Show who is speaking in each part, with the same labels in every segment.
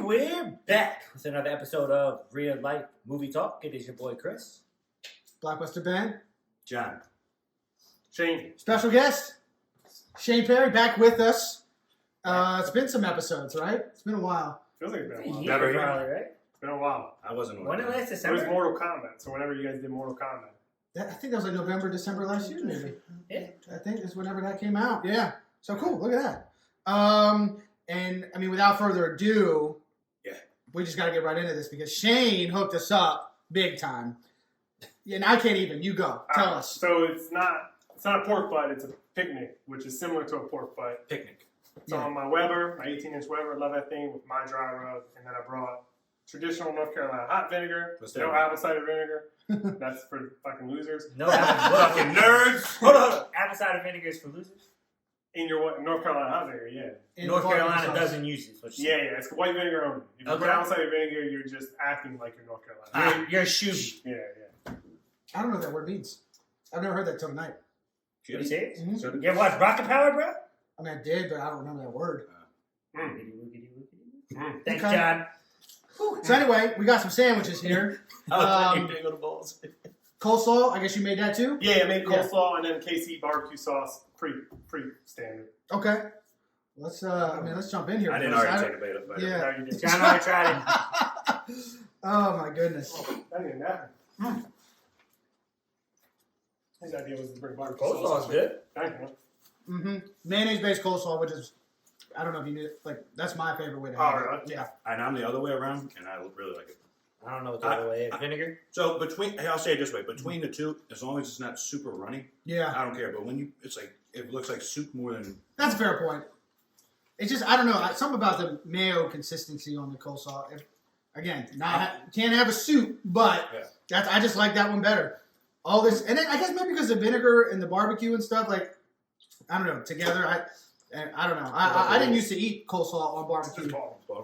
Speaker 1: we're back with another episode of Real Life Movie Talk. It is your boy Chris.
Speaker 2: Blockbuster Ben.
Speaker 3: John.
Speaker 4: Shane.
Speaker 2: Special guest, Shane Perry, back with us. It's been some episodes, right? It's been a while.
Speaker 4: Feels like it's been a while.
Speaker 1: Yeah, probably, right?
Speaker 4: It's been a while.
Speaker 3: I wasn't
Speaker 1: When it last
Speaker 4: It
Speaker 1: December?
Speaker 4: was Mortal Kombat, so whenever you guys did Mortal Kombat.
Speaker 2: I think that was like November, December last year, maybe.
Speaker 1: Yeah.
Speaker 2: I think it's whenever that came out. Yeah. So cool. Look at that. And I mean, without further ado, we just got to get right into this because Shane hooked us up big time. Yeah, and I can't even. You go. Tell us.
Speaker 4: So it's not a pork butt, it's a picnic, which is similar to a pork butt.
Speaker 3: Picnic.
Speaker 4: It's on my Weber, my 18-inch Weber. Love that thing with my dry rub. And then I brought traditional North Carolina hot vinegar. No apple cider vinegar. That's for fucking losers.
Speaker 1: No apple
Speaker 3: Fucking nerds.
Speaker 1: Hold on. Apple cider vinegar is for losers?
Speaker 4: In your North Carolina hot vinegar, yeah.
Speaker 1: North Carolina doesn't use it.
Speaker 4: Yeah, it's white vinegar only. If you put apple cider vinegar, you're just acting like you're North Carolina.
Speaker 1: You're a shooby.
Speaker 4: Yeah.
Speaker 2: I don't know what that word means. I've never heard that till tonight.
Speaker 1: You serious?
Speaker 2: Mm-hmm.
Speaker 1: You ever watch Rocket Power, bro?
Speaker 2: I mean, I did, but I don't remember that word.
Speaker 1: Thanks,
Speaker 2: Okay.
Speaker 1: John.
Speaker 2: So anyway, we got some sandwiches here. Coleslaw, I guess you made that too?
Speaker 4: Yeah, I made coleslaw and then KC barbecue sauce. Pretty standard.
Speaker 2: Okay. Let's jump in here.
Speaker 3: I didn't
Speaker 2: first.
Speaker 3: already take a bite of it.
Speaker 2: Yeah.
Speaker 4: No, you did.
Speaker 1: John and I tried it.
Speaker 2: Oh my goodness.
Speaker 4: That didn't happen. His idea was to bring barbecue
Speaker 1: Coleslaw
Speaker 4: sauce.
Speaker 1: is good.
Speaker 4: Thank you.
Speaker 2: Mm-hmm. Mayonnaise-based coleslaw, which is, I don't know if you knew it, like, that's my favorite way to have
Speaker 4: really?
Speaker 2: it. Yeah.
Speaker 3: And I'm the other way around, and I really like it.
Speaker 1: I don't know what the other way is. Vinegar?
Speaker 3: So I'll say it this way: between the two, as long as it's not super runny,
Speaker 2: Yeah.
Speaker 3: I don't care. But when it looks like soup more than.
Speaker 2: That's a fair point. It's just, I don't know, something about the mayo consistency on the coleslaw. Again, can't have a soup, but I just like that one better. All this, and then I guess maybe because the vinegar and the barbecue and stuff, like, I don't know, together, I don't know. I didn't used to eat coleslaw on barbecue.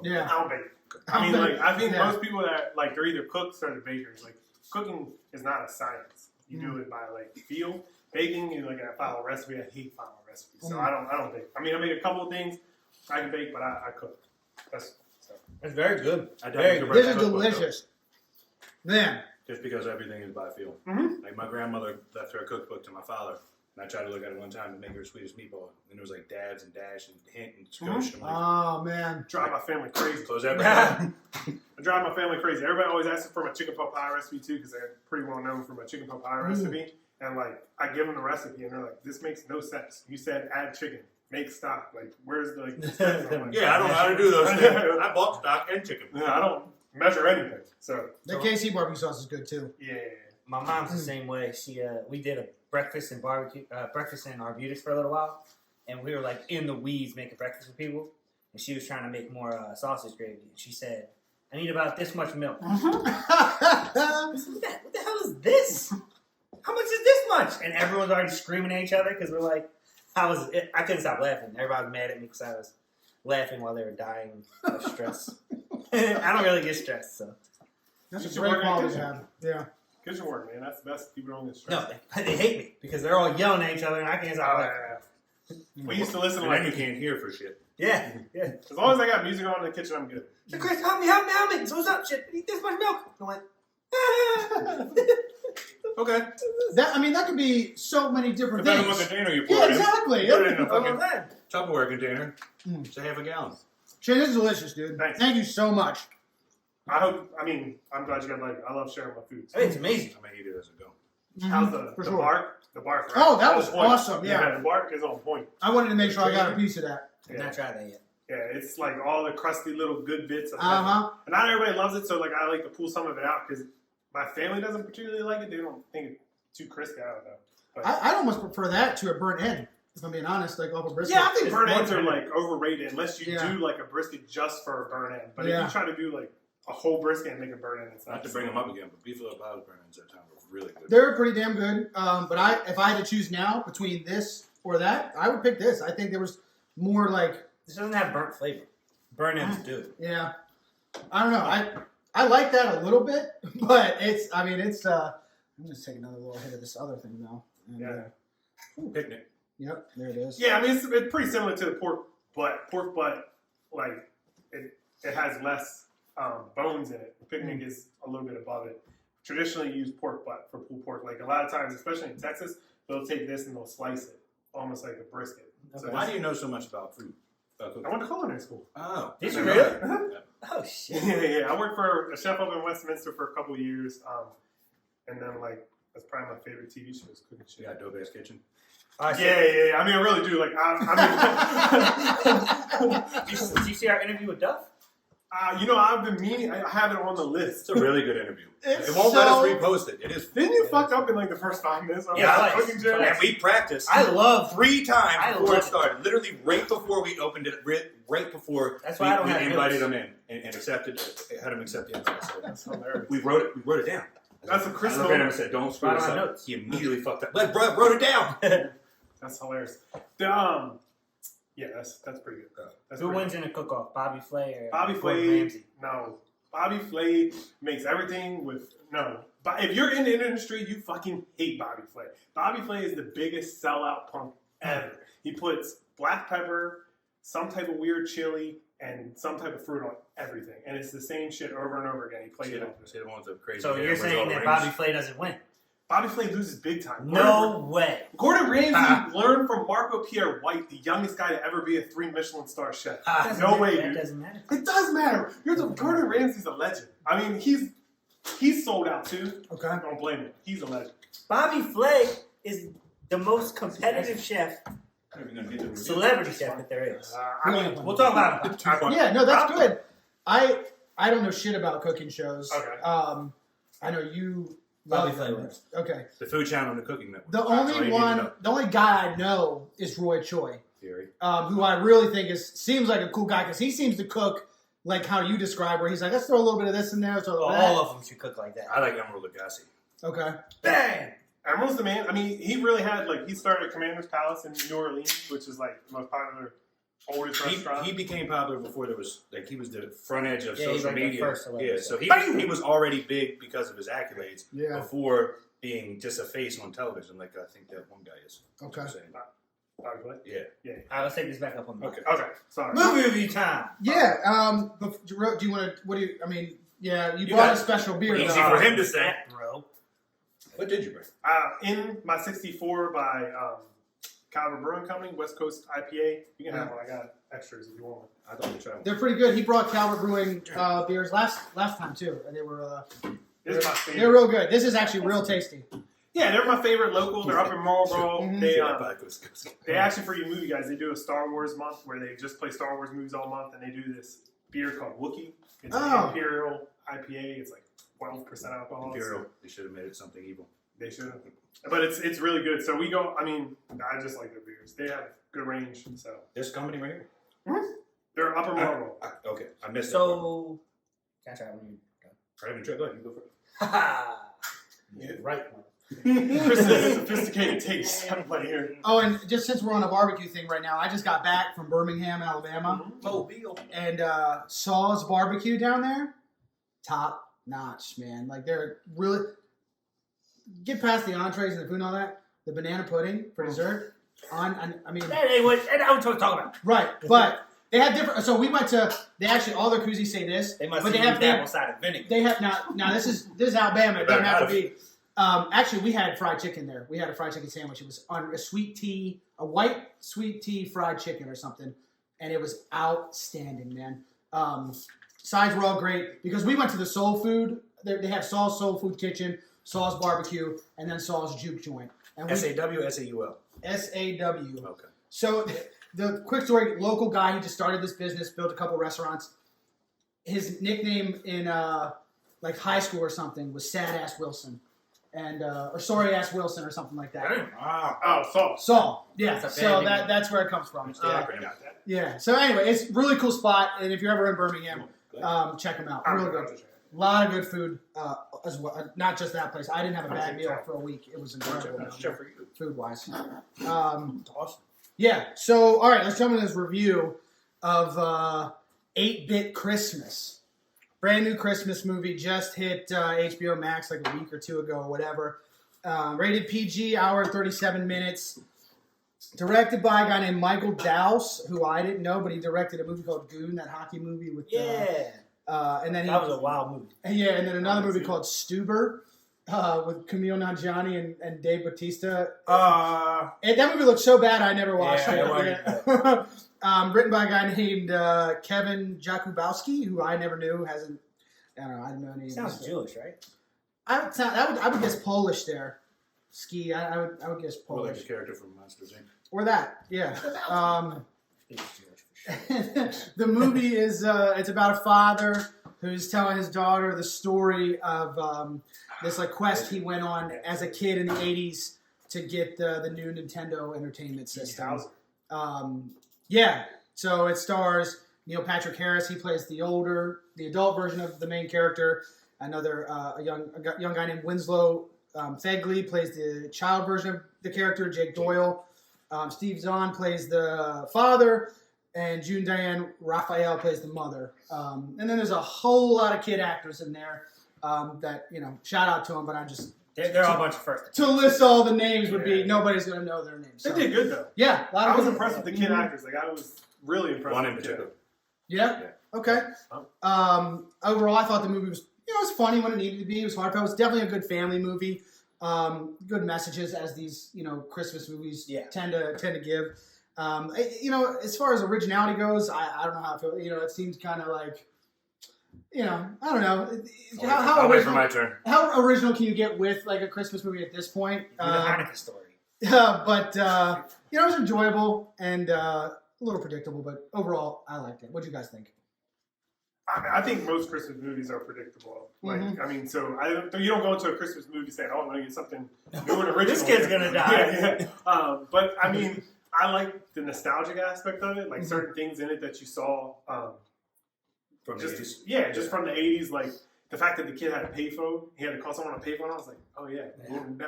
Speaker 2: Yeah.
Speaker 4: I don't bake. I think most people that, like, they're either cooks or they're bakers. Like, cooking is not a science. You do it by, like, feel. Baking, you like, I follow a recipe. I hate following recipes. So I don't bake. I mean, I make a couple of things. I can bake, but I cook. That's
Speaker 1: very good.
Speaker 2: This is delicious. Man.
Speaker 3: Just because everything is by feel.
Speaker 4: Mm-hmm.
Speaker 3: Like my grandmother left her cookbook to my father, and I tried to look at it one time to make her Swedish meatball, and it was like dabs and dash and hint and skosh.
Speaker 2: Mm-hmm. Oh man,
Speaker 4: drive my family crazy.
Speaker 3: So is everybody?
Speaker 4: I drive my family crazy. Everybody always asks for my chicken pot pie recipe too, because they're pretty well known for my chicken pot pie recipe. And like, I give them the recipe, and they're like, "This makes no sense. You said add chicken, make stock. Like, where's the like?"
Speaker 3: Yeah, I don't know how to do those things. I bought stock and chicken.
Speaker 4: Yeah, I don't measure anything. So
Speaker 2: the KC barbecue sauce is good too.
Speaker 4: Yeah.
Speaker 1: My mom's the same way. We did a breakfast and breakfast in Arbutus for a little while, and we were like in the weeds making breakfast for people. And she was trying to make more sausage gravy. And she said, "I need about this much milk." I said, what the hell is this? How much is this much? And everyone's already screaming at each other because we're like, I couldn't stop laughing. Everybody was mad at me because I was laughing while they were dying of stress. I don't really get stressed, so.
Speaker 2: That's a great quality to have. Yeah.
Speaker 4: Kitchen work, man. That's the best. People don't get stressed.
Speaker 1: No, they hate me because they're all yelling at each other and I can't stop laughing.
Speaker 4: We used to listen to
Speaker 3: and then you can't hear for shit.
Speaker 1: Yeah.
Speaker 4: As long as I got music on in the kitchen, I'm good.
Speaker 1: So Chris, help me. So what's up, shit? Eat this much milk. I went,
Speaker 3: Okay.
Speaker 2: That could be so many different
Speaker 3: Depending
Speaker 2: things.
Speaker 3: on what container you put it in.
Speaker 2: Exactly.
Speaker 3: Put it in a
Speaker 1: oh,
Speaker 3: fucking
Speaker 1: man.
Speaker 3: Tupperware container. It's a half a gallon.
Speaker 2: Shane, this is delicious, dude.
Speaker 4: Thanks.
Speaker 2: Thank you so much.
Speaker 4: I'm glad you guys like it. I love sharing my food.
Speaker 1: I mean, it's amazing.
Speaker 3: I may eat it as it go.
Speaker 4: How's
Speaker 2: For
Speaker 4: the
Speaker 2: sure.
Speaker 4: bark? The bark.
Speaker 2: Oh, that
Speaker 4: On
Speaker 2: was
Speaker 4: point.
Speaker 2: awesome. Yeah.
Speaker 4: The bark is on point.
Speaker 2: I wanted to make sure I got a piece of that.
Speaker 1: I've not tried that yet.
Speaker 4: Yeah, it's like all the crusty little good bits of
Speaker 2: Uh-huh.
Speaker 4: And not everybody loves it, so like I like to pull some of it out because my family doesn't particularly like it. They don't think it's too crispy. I don't know. But
Speaker 2: I'd almost prefer that to a burnt end, if I'm being honest, like off a brisket.
Speaker 4: yeah, I think
Speaker 1: It's
Speaker 4: burnt
Speaker 1: more
Speaker 4: ends are
Speaker 1: tender.
Speaker 4: like overrated unless you do like a brisket just for a burnt end. But if you try to do like a whole brisket and make a burnt end, it's
Speaker 3: Not to bring them up again, but beef little burn ends at time were really good.
Speaker 2: They're pretty damn good. But if I had to choose now between this or that, I would pick this. I think there was more like...
Speaker 1: This doesn't have burnt flavor. Burnt ends do.
Speaker 2: Yeah. I don't know. I like that a little bit, but I'm going to take another little hit of this other thing now. And,
Speaker 3: Picnic.
Speaker 2: Yep, there it is.
Speaker 4: Yeah, I mean, it's pretty similar to the pork butt. Like, it has less bones in it. Picnic is a little bit above it. Traditionally, you use pork butt for pulled pork. Like a lot of times, especially in Texas, they'll take this and they'll slice it, almost like a brisket.
Speaker 1: Okay.
Speaker 4: So
Speaker 3: Why do you know so much about food?
Speaker 4: I went to culinary school.
Speaker 3: Oh.
Speaker 1: Did you really?
Speaker 4: Yeah.
Speaker 1: Oh shit.
Speaker 4: Yeah. I worked for a chef up in Westminster for a couple of years, and then like that's probably my favorite TV show is cooking shit.
Speaker 3: Yeah, Adobe's Kitchen.
Speaker 4: Yeah. I mean, I really do. Like,
Speaker 1: Did you see our interview with Duff?
Speaker 4: I've been meaning. I have it on the list.
Speaker 3: It's a really good interview.
Speaker 2: It's
Speaker 3: It won't let us
Speaker 2: so-
Speaker 3: repost it. It is.
Speaker 4: Didn't you fuck up in like the first 5 minutes?
Speaker 1: Yeah, I like-
Speaker 4: cooking show?
Speaker 3: And we practiced.
Speaker 1: I love.
Speaker 3: 3 times
Speaker 1: I
Speaker 3: before
Speaker 1: love
Speaker 3: it started. Literally right before we opened it. Right before
Speaker 1: That's why I don't
Speaker 3: we
Speaker 1: have
Speaker 3: invited
Speaker 1: notes.
Speaker 3: him in and accepted. Had him accept the invite. So
Speaker 4: That's hilarious.
Speaker 3: we wrote it down.
Speaker 4: That's a
Speaker 3: I
Speaker 4: Chris.
Speaker 3: looked at him and said, "Don't screw
Speaker 1: Write
Speaker 3: this
Speaker 1: on
Speaker 3: up."
Speaker 1: notes.
Speaker 3: He immediately fucked up. But bro, wrote it down.
Speaker 4: That's hilarious. Yeah, that's pretty good. That's
Speaker 1: Who
Speaker 4: pretty
Speaker 1: wins in a cook-off? Bobby Flay or
Speaker 4: Bobby
Speaker 1: Gordon
Speaker 4: Flay,
Speaker 1: Ramsay?
Speaker 4: no. Bobby Flay makes everything with no. But if you're in the industry, you fucking hate Bobby Flay. Bobby Flay is the biggest sellout punk ever. He puts black pepper, some type of weird chili, and some type of fruit on everything, and it's the same shit over and over again. He plays it over.
Speaker 3: See the one with the crazy.
Speaker 1: So
Speaker 3: hair,
Speaker 1: you're
Speaker 3: wears all
Speaker 1: saying
Speaker 3: the
Speaker 1: that
Speaker 3: rings.
Speaker 1: Bobby Flay doesn't win?
Speaker 4: Bobby Flay loses big time.
Speaker 1: No way.
Speaker 4: Gordon Ramsay learned from Marco Pierre White, the youngest guy to ever be a 3 Michelin star chef.
Speaker 1: Doesn't
Speaker 4: No
Speaker 1: matter.
Speaker 4: way,
Speaker 1: That
Speaker 4: dude.
Speaker 1: doesn't matter.
Speaker 4: It does matter. Gordon Ramsay's a legend. I mean, he's sold out too.
Speaker 2: Okay.
Speaker 4: I don't blame him. He's a legend.
Speaker 1: Bobby Flay is the most competitive chef,
Speaker 3: I'm not even gonna get to the review.
Speaker 1: celebrity chef that there is.
Speaker 4: I mean,
Speaker 1: We'll talk about him.
Speaker 2: Yeah, no, that's good. I don't know shit about cooking shows.
Speaker 4: Okay.
Speaker 2: I know you.
Speaker 1: Bobby
Speaker 2: love
Speaker 1: Flay
Speaker 2: them.
Speaker 1: wins.
Speaker 2: Okay.
Speaker 3: The Food Channel and the Cooking Network.
Speaker 2: The
Speaker 3: That's all you
Speaker 2: only
Speaker 3: need to
Speaker 2: one,
Speaker 3: know.
Speaker 2: the only guy I know is Roy Choi,
Speaker 3: Theory.
Speaker 2: who I really think seems like a cool guy because he seems to cook like how you describe, where he's like, let's throw a little bit of this in there, throw a little bit of
Speaker 1: All of them should cook like that.
Speaker 3: I like Emerald Lagasse.
Speaker 2: that. Okay.
Speaker 1: Bang!
Speaker 4: Emerald's the man. I mean, he really had he started Commander's Palace in New Orleans, which is like the most popular, oldest restaurant.
Speaker 3: He became popular before there was he was the front edge of
Speaker 1: Yeah, he's
Speaker 3: social
Speaker 1: like the
Speaker 3: media.
Speaker 1: first celebrity.
Speaker 3: Yeah, so
Speaker 4: Bang!
Speaker 3: he was already big because of his accolades
Speaker 2: Yeah.
Speaker 3: before being just a face on television, like I think that one guy is.
Speaker 2: Okay.
Speaker 3: I'm saying.
Speaker 4: Bobby Flay?
Speaker 3: Yeah.
Speaker 4: Yeah.
Speaker 1: All right, let's take this back up on the
Speaker 3: Okay.
Speaker 4: Okay. Sorry.
Speaker 1: movie review time.
Speaker 2: Yeah. Do you want to? What do you? I mean, yeah, you
Speaker 3: You
Speaker 2: brought
Speaker 3: got-
Speaker 2: a special beer.
Speaker 3: Easy
Speaker 2: though.
Speaker 3: for him to say.
Speaker 1: Bro.
Speaker 3: What did you bring?
Speaker 4: In my 64 by Calvert Brewing Company, West Coast IPA. You can have one. I got extras if you want one.
Speaker 3: I thought we tried one.
Speaker 2: They're pretty good. He brought Calvert Brewing beers last time too, and they were
Speaker 4: This is my favorite.
Speaker 2: they're real good. This is actually real tasty.
Speaker 4: Yeah, they're my favorite local. They're up in Marlboro.
Speaker 2: Mhm.
Speaker 4: They
Speaker 3: Yeah, but it was-
Speaker 4: They actually, for you movie guys, they do a Star Wars month where they just play Star Wars movies all month, and they do this beer called Wookiee. It's
Speaker 2: Oh.
Speaker 4: an Imperial IPA. It's like 12% alcohol.
Speaker 3: Imperial. They should have made it something evil.
Speaker 4: They should have. But it's really good. So we go, I mean, I just like their beers. They have good range. So
Speaker 3: This company right here?
Speaker 4: they're Upper Marlboro.
Speaker 3: Okay, I missed it.
Speaker 1: So, can I try when you
Speaker 3: I haven't tried. Go ahead, you go first.
Speaker 1: Ha
Speaker 4: Yeah.
Speaker 1: Right.
Speaker 4: Chris's sophisticated taste. Everybody here.
Speaker 2: Oh, and just since we're on a barbecue thing right now, I just got back from Birmingham, Alabama,
Speaker 3: Mobile.
Speaker 2: and Saw's Barbecue down there, top notch, man. Like they're really get past the entrees and the food and all that. The banana pudding for dessert. I mean,
Speaker 1: That ain't what I'm talking about.
Speaker 2: right, but they have different. So we went to. They actually all their koozies say this,
Speaker 1: They must
Speaker 2: but
Speaker 1: have
Speaker 2: they
Speaker 1: used
Speaker 2: have
Speaker 1: apple cider vinegar.
Speaker 2: They have now. This is Alabama. It doesn't have to
Speaker 3: better
Speaker 2: be. Actually, we had fried chicken there. We had a fried chicken sandwich. It was on a sweet tea, a white sweet tea fried chicken or something, and it was outstanding, man. Sides were all great because we went to the Soul Food. They have Saul's Soul Food Kitchen, Saul's Barbecue, and then Saul's Juke Joint. And we
Speaker 3: SAW, SAUL.
Speaker 2: SAW.
Speaker 3: Okay.
Speaker 2: So the quick story: local guy. He just started this business, built a couple restaurants. His nickname in like high school or something was Sad Ass Wilson, and or Sorry Ass Wilson or something like that.
Speaker 3: Wow.
Speaker 4: Oh, so.
Speaker 2: Saul, yeah.
Speaker 1: That's a
Speaker 2: So
Speaker 1: bad
Speaker 2: that's where it comes from.
Speaker 3: It's the acronym.
Speaker 2: Yeah. So anyway, it's a really cool spot, and if you're ever in Birmingham, check them out. Real good. A lot of good food as well. Not just that place. I didn't have a bad meal for a week. It was incredible.
Speaker 3: That's just for you.
Speaker 2: Food wise.
Speaker 1: Awesome.
Speaker 2: Yeah. So, all right, let's jump into this review of 8-Bit Christmas. Brand new Christmas movie, just hit HBO Max like a week or two ago or whatever. Rated PG, hour and 37 minutes. Directed by a guy named Michael Dowse, who I didn't know, but he directed a movie called Goon, that hockey movie with and then
Speaker 1: that was a wild movie.
Speaker 2: Yeah, and then another movie called Stuber with Camille Nanjiani and Dave Bautista. And that movie looked so bad I never watched it. Written by a guy named Kevin Jakubowski, who I never knew. I don't know any.
Speaker 1: Sounds Jewish, right?
Speaker 2: I would guess Polish there. Ski. I would guess
Speaker 3: Or
Speaker 2: Polish.
Speaker 3: like the character from Monsters Inc.
Speaker 2: Or that. Yeah. The movie is it's about a father who's telling his daughter the story of this like quest he went on as a kid in the 80s to get the new Nintendo Entertainment System. So it stars Neil Patrick Harris. He plays the adult version of the main character. Another a young guy named Winslow Fegley plays the child version of the character. Jake Doyle. Steve Zahn plays the father. And June Diane Raphael plays the mother. And then there's a whole lot of kid actors in there that, shout out to them, but I'm just...
Speaker 1: They're all a bunch of first.
Speaker 2: To list all the names would be, nobody's going to know their names.
Speaker 4: They did good, though.
Speaker 2: Yeah.
Speaker 4: I was impressed with the kid actors. Like, I was really impressed
Speaker 3: One in
Speaker 4: with the
Speaker 3: particular.
Speaker 2: Yeah? Okay. Overall, I thought the movie was, it was funny when it needed to be. It was heartfelt. It was definitely a good family movie. Good messages as these, Christmas movies tend to give. As far as originality goes, I don't know how I feel. It seems kind of like, I don't know.
Speaker 3: I'll wait for my turn.
Speaker 2: How original can you get with like a Christmas movie at this point?
Speaker 1: The Hanukkah story.
Speaker 2: But it was enjoyable and a little predictable. But overall, I liked it. What do you guys think?
Speaker 4: I think most Christmas movies are predictable. Like, so you don't go into a Christmas movie saying, "Oh, I'm going to get something new and original."
Speaker 1: This kid's gonna die.
Speaker 4: But I like the nostalgic aspect of it, like certain things in it that you saw
Speaker 3: From the 80s?
Speaker 4: Yeah, just from the 80s, like the fact that the kid had a payphone, he had to call someone a payphone. I was like, oh yeah,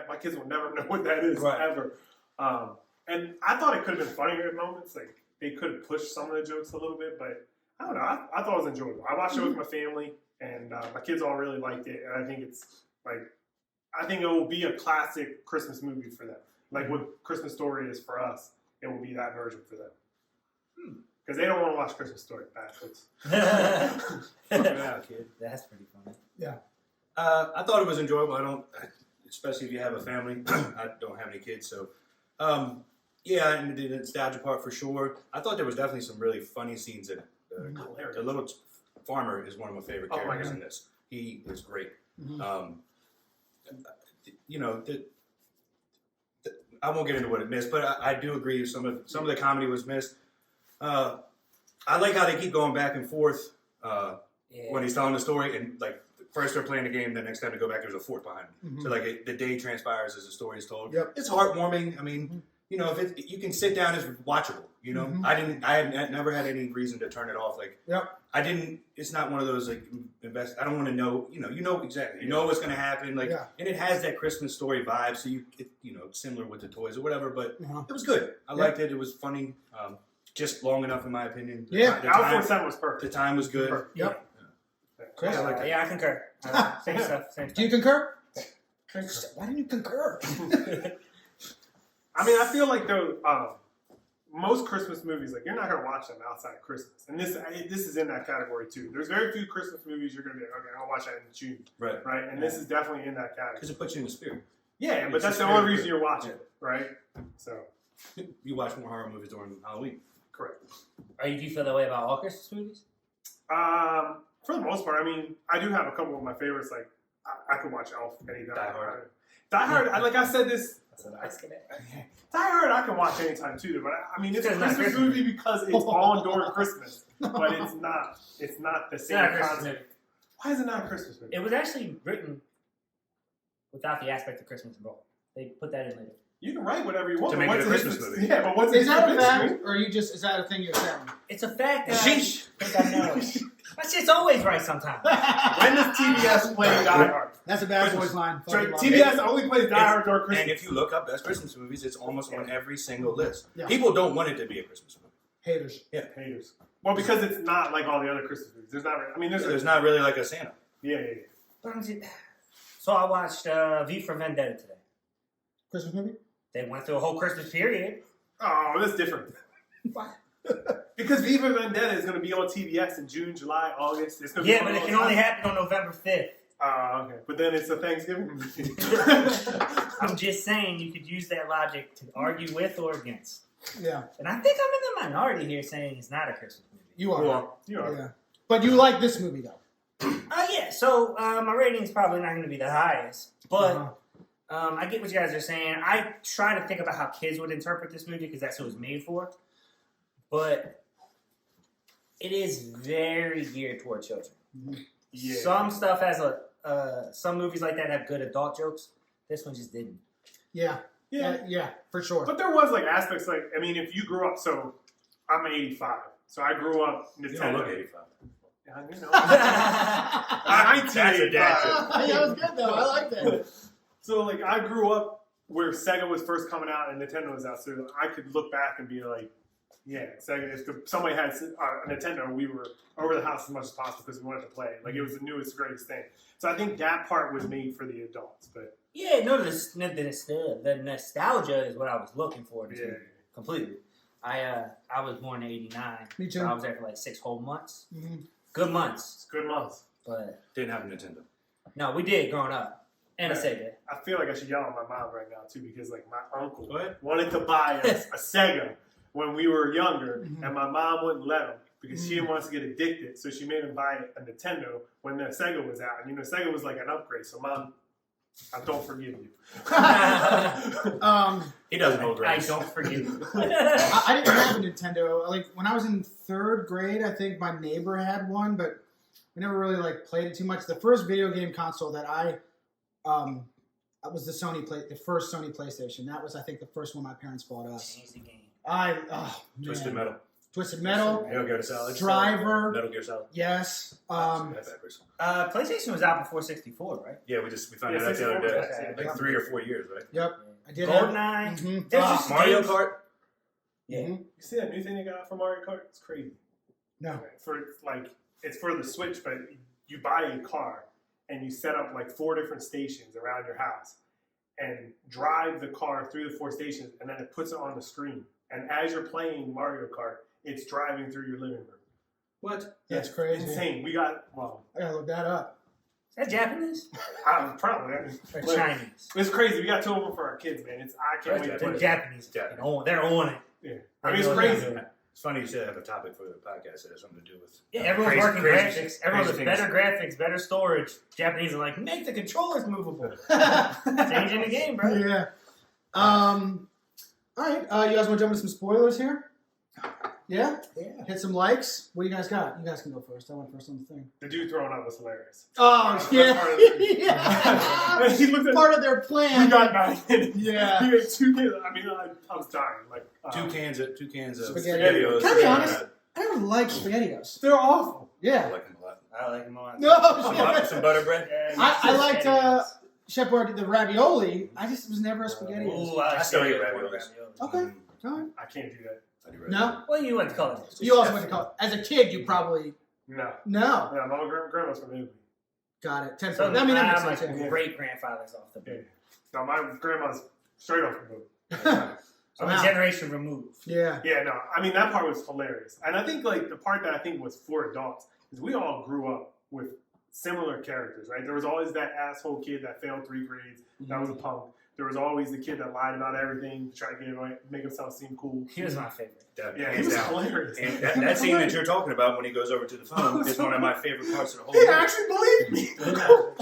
Speaker 4: my kids will never know what that is ever. And I thought it could have been funnier at moments. Like they could have pushed some of the jokes a little bit, but I don't know. I thought it was enjoyable. I watched it with my family, and my kids all really liked it. And I think it will be a classic Christmas movie for them. Like what Christmas Story is for us. It will be that version for them. Because they don't want to watch Christmas Story. Bastards.
Speaker 3: Kid.
Speaker 1: That's pretty funny.
Speaker 2: Yeah.
Speaker 3: I thought it was enjoyable. Especially if you have a family. I don't have any kids, so and the nostalgia part for sure. I thought there was definitely some really funny scenes in it. The little farmer is one of my favorite characters in this. He is great. I won't get into what it missed, but I do agree some of the comedy was missed. I like how they keep going back and forth when he's telling the story, and like first they're playing the game, the next time they go back, there's a fort behind them. So like the day transpires as the story is told.
Speaker 2: Yep.
Speaker 3: It's heartwarming. I mean, if you can sit down, it's watchable. I had never had any reason to turn it off. Like, I didn't. It's not one of those like invest. I don't want to know. You know exactly. You know what's going to happen. Like, and it has that Christmas Story vibe. So similar with the toys or whatever. But it was good. I liked it. It was funny. Just long enough, in my opinion.
Speaker 4: Hour 47 was perfect.
Speaker 3: The time was good.
Speaker 2: Perfect. Yep.
Speaker 1: Chris? I concur. Same stuff.
Speaker 2: Do you concur? Why didn't you concur?
Speaker 4: I mean, I feel like most Christmas movies, like you're not gonna watch them outside of Christmas, and this is in that category too. There's very few Christmas movies you're gonna be like, okay, I'll watch that in June, right? And this is definitely in that category
Speaker 3: because it puts you in the spirit.
Speaker 4: Yeah, but that's the only reason you're watching it, right? So
Speaker 3: you watch more horror movies during Halloween.
Speaker 4: Correct.
Speaker 1: Do you feel that way about all Christmas movies?
Speaker 4: For the most part, I mean, I do have a couple of my favorites. Like I could watch Elf anytime. Die Hard. Like I said this. Die Hard I can watch anytime too, but I mean it's a Christmas movie because it's on during Christmas, but it's not the same concept. Why is it not a Christmas movie?
Speaker 1: It was actually written without the aspect of Christmas involved. They put that in later.
Speaker 4: You can write whatever you want
Speaker 3: to make it a Christmas movie.
Speaker 4: Yeah, but
Speaker 2: is that a fact, or is that a thing you're saying?
Speaker 1: It's a fact that
Speaker 2: Sheesh.
Speaker 1: I think I know. My shit's always right sometimes.
Speaker 4: When does TBS play Die Hard?
Speaker 2: That's a bad boy's line.
Speaker 4: So TBS only plays Die Hard during Christmas.
Speaker 3: And if you look up best Christmas movies, it's almost on every single list.
Speaker 2: Yeah.
Speaker 3: People don't want it to be a Christmas movie.
Speaker 2: Haters.
Speaker 3: Yeah,
Speaker 4: haters. Well, because it's not like all the other Christmas movies. There's not. I mean, there's
Speaker 3: not really like a Santa.
Speaker 4: Yeah.
Speaker 1: So I watched V for Vendetta today.
Speaker 2: Christmas movie?
Speaker 1: They went through a whole Christmas period.
Speaker 4: Oh, that's different. Because V for Vendetta is going to be on TBS in June, July, August. It's gonna be
Speaker 1: but it can only happen on November 5th.
Speaker 4: Okay. But then it's a Thanksgiving movie.
Speaker 1: I'm just saying you could use that logic to argue with or against.
Speaker 2: Yeah.
Speaker 1: And I think I'm in the minority here saying it's not a Christmas movie.
Speaker 2: You are.
Speaker 4: You are.
Speaker 2: Yeah. But you like this movie, though.
Speaker 1: Yeah. So my rating is probably not going to be the highest. But I get what you guys are saying. I try to think about how kids would interpret this movie because that's what it was made for. But it is very geared toward children.
Speaker 4: Yeah.
Speaker 1: Some stuff has some movies like that have good adult jokes. This one just didn't.
Speaker 2: Yeah, for sure.
Speaker 4: But there was like aspects like, I mean, if you grew up, so I'm 85, so I grew up Nintendo.
Speaker 3: You don't look 85.
Speaker 4: Yeah, you know. 1985.
Speaker 2: Yeah, that was good though. I like that.
Speaker 4: So like I grew up where Sega was first coming out and Nintendo was out, so I could look back and be like, yeah, Sega. If somebody had a Nintendo, we were over the house as much as possible because we wanted to play. Like it was the newest, greatest thing. So I think that part was made for the adults. But
Speaker 1: yeah, no, the nostalgia is what I was looking for. Completely. I was born in '89.
Speaker 2: Me too.
Speaker 1: So I was there for like 6 whole months.
Speaker 2: Mm-hmm.
Speaker 1: Good months.
Speaker 4: it's good months.
Speaker 1: But
Speaker 3: Didn't have a Nintendo.
Speaker 1: no, we did growing up. And a
Speaker 4: Yeah.
Speaker 1: Sega.
Speaker 4: I feel like I should yell at my mom right now too because like my uncle wanted to buy us a Sega when we were younger, and my mom wouldn't let him because she didn't want us to get addicted. So she made him buy a Nintendo when the Sega was out. And you know, Sega was like an upgrade. So mom, I don't forgive you.
Speaker 3: He doesn't hold
Speaker 1: I
Speaker 3: grades.
Speaker 1: don't forgive you.
Speaker 2: I didn't have a Nintendo. Like when I was in 3rd grade, I think my neighbor had one, but we never really like played it too much. The first video game console that I was the first Sony PlayStation. That was, I think, the first one my parents bought us.
Speaker 1: Change the game.
Speaker 3: Twisted Metal.
Speaker 2: Twisted Metal.
Speaker 3: Metal Gear Solid.
Speaker 2: Driver.
Speaker 3: Metal Gear Solid.
Speaker 2: Yes.
Speaker 1: PlayStation was out before 64, right?
Speaker 3: Yeah, we found it out the other day.
Speaker 1: Okay.
Speaker 3: Like 3 or 4 years, right?
Speaker 2: Yep. I did.
Speaker 1: GoldenEye.
Speaker 2: Mm-hmm.
Speaker 1: There's just
Speaker 3: Mario
Speaker 1: games-
Speaker 3: Kart.
Speaker 1: Yeah.
Speaker 2: Mm-hmm.
Speaker 4: You see that new thing they got for Mario Kart? It's crazy.
Speaker 2: No.
Speaker 4: It's for the Switch, but you buy a car and you set up like 4 different stations around your house and drive the car through the 4 stations, and then it puts it on the screen. And as you're playing Mario Kart, it's driving through your living room.
Speaker 3: What?
Speaker 2: That's crazy.
Speaker 4: Insane. We got, well,
Speaker 2: I gotta look that up.
Speaker 1: Is that Japanese?
Speaker 4: probably.
Speaker 1: Or Chinese?
Speaker 4: It's crazy. We got 2 of them for our kids, man. I can't wait to
Speaker 1: They're
Speaker 4: play.
Speaker 1: Japanese.
Speaker 3: Japanese.
Speaker 1: They're on it.
Speaker 4: Yeah. I mean, it's crazy.
Speaker 3: It's funny you should have a topic for the podcast that has something to do with.
Speaker 1: Yeah, everyone's
Speaker 3: crazy-
Speaker 1: working
Speaker 3: crazy-
Speaker 1: graphics. Everyone's
Speaker 3: crazy
Speaker 1: better
Speaker 3: things.
Speaker 1: graphics, better storage. Japanese are like, make the controllers movable. Changing the game, bro.
Speaker 2: Yeah. All right. You guys want to jump into some spoilers here? Yeah?
Speaker 1: Yeah.
Speaker 2: Hit some likes. What do you guys got? You guys can go first. I went first on the thing.
Speaker 4: The dude throwing up was hilarious.
Speaker 2: Oh,
Speaker 4: That's
Speaker 2: yeah.
Speaker 4: part of it.
Speaker 2: Yeah.
Speaker 4: He looked at
Speaker 2: Part of their plan.
Speaker 4: We got 9.
Speaker 2: Yeah.
Speaker 4: He ate 2 kids. I mean, I was dying. Like
Speaker 3: 2 cans of
Speaker 2: Spaghetti.
Speaker 3: SpaghettiOs.
Speaker 2: Can I be honest? I never liked SpaghettiOs.
Speaker 4: They're awful.
Speaker 3: I
Speaker 2: Yeah.
Speaker 3: like them a lot.
Speaker 1: I like them all.
Speaker 2: No,
Speaker 3: Some butter bread.
Speaker 2: I liked Chef Boyardee, the ravioli. I just was never a SpaghettiOs.
Speaker 1: Ooh, I
Speaker 3: still eat
Speaker 1: say
Speaker 3: raviolis.
Speaker 2: Okay. All right.
Speaker 4: I can't do that.
Speaker 3: I do
Speaker 2: No?
Speaker 1: Well, you went to college.
Speaker 2: You also went to college. As a kid, you probably...
Speaker 4: No.
Speaker 2: No.
Speaker 4: Yeah, my grandma's from Italy.
Speaker 2: Got it. 10
Speaker 1: So
Speaker 2: I mean, that makes
Speaker 1: my
Speaker 2: sense. Yeah.
Speaker 1: great grandfather's off the
Speaker 4: Yeah.
Speaker 1: boat.
Speaker 4: No, my grandma's straight off the boat.
Speaker 1: So
Speaker 2: Wow.
Speaker 1: a generation removed.
Speaker 2: Yeah.
Speaker 4: Yeah, no. I mean, that part was hilarious. And I think, like, the part that I think was for adults is we all grew up with similar characters, right? There was always that asshole kid that failed 3 grades. That was a punk. There was always the kid that lied about everything to try to get it right, make himself seem cool.
Speaker 1: He was my favorite.
Speaker 4: Yeah, he
Speaker 3: Hands
Speaker 4: was
Speaker 3: down.
Speaker 4: hilarious.
Speaker 3: And that scene that you're talking about when he goes over to the phone is one of my favorite parts of the whole
Speaker 4: He
Speaker 3: movie.
Speaker 4: actually believed me.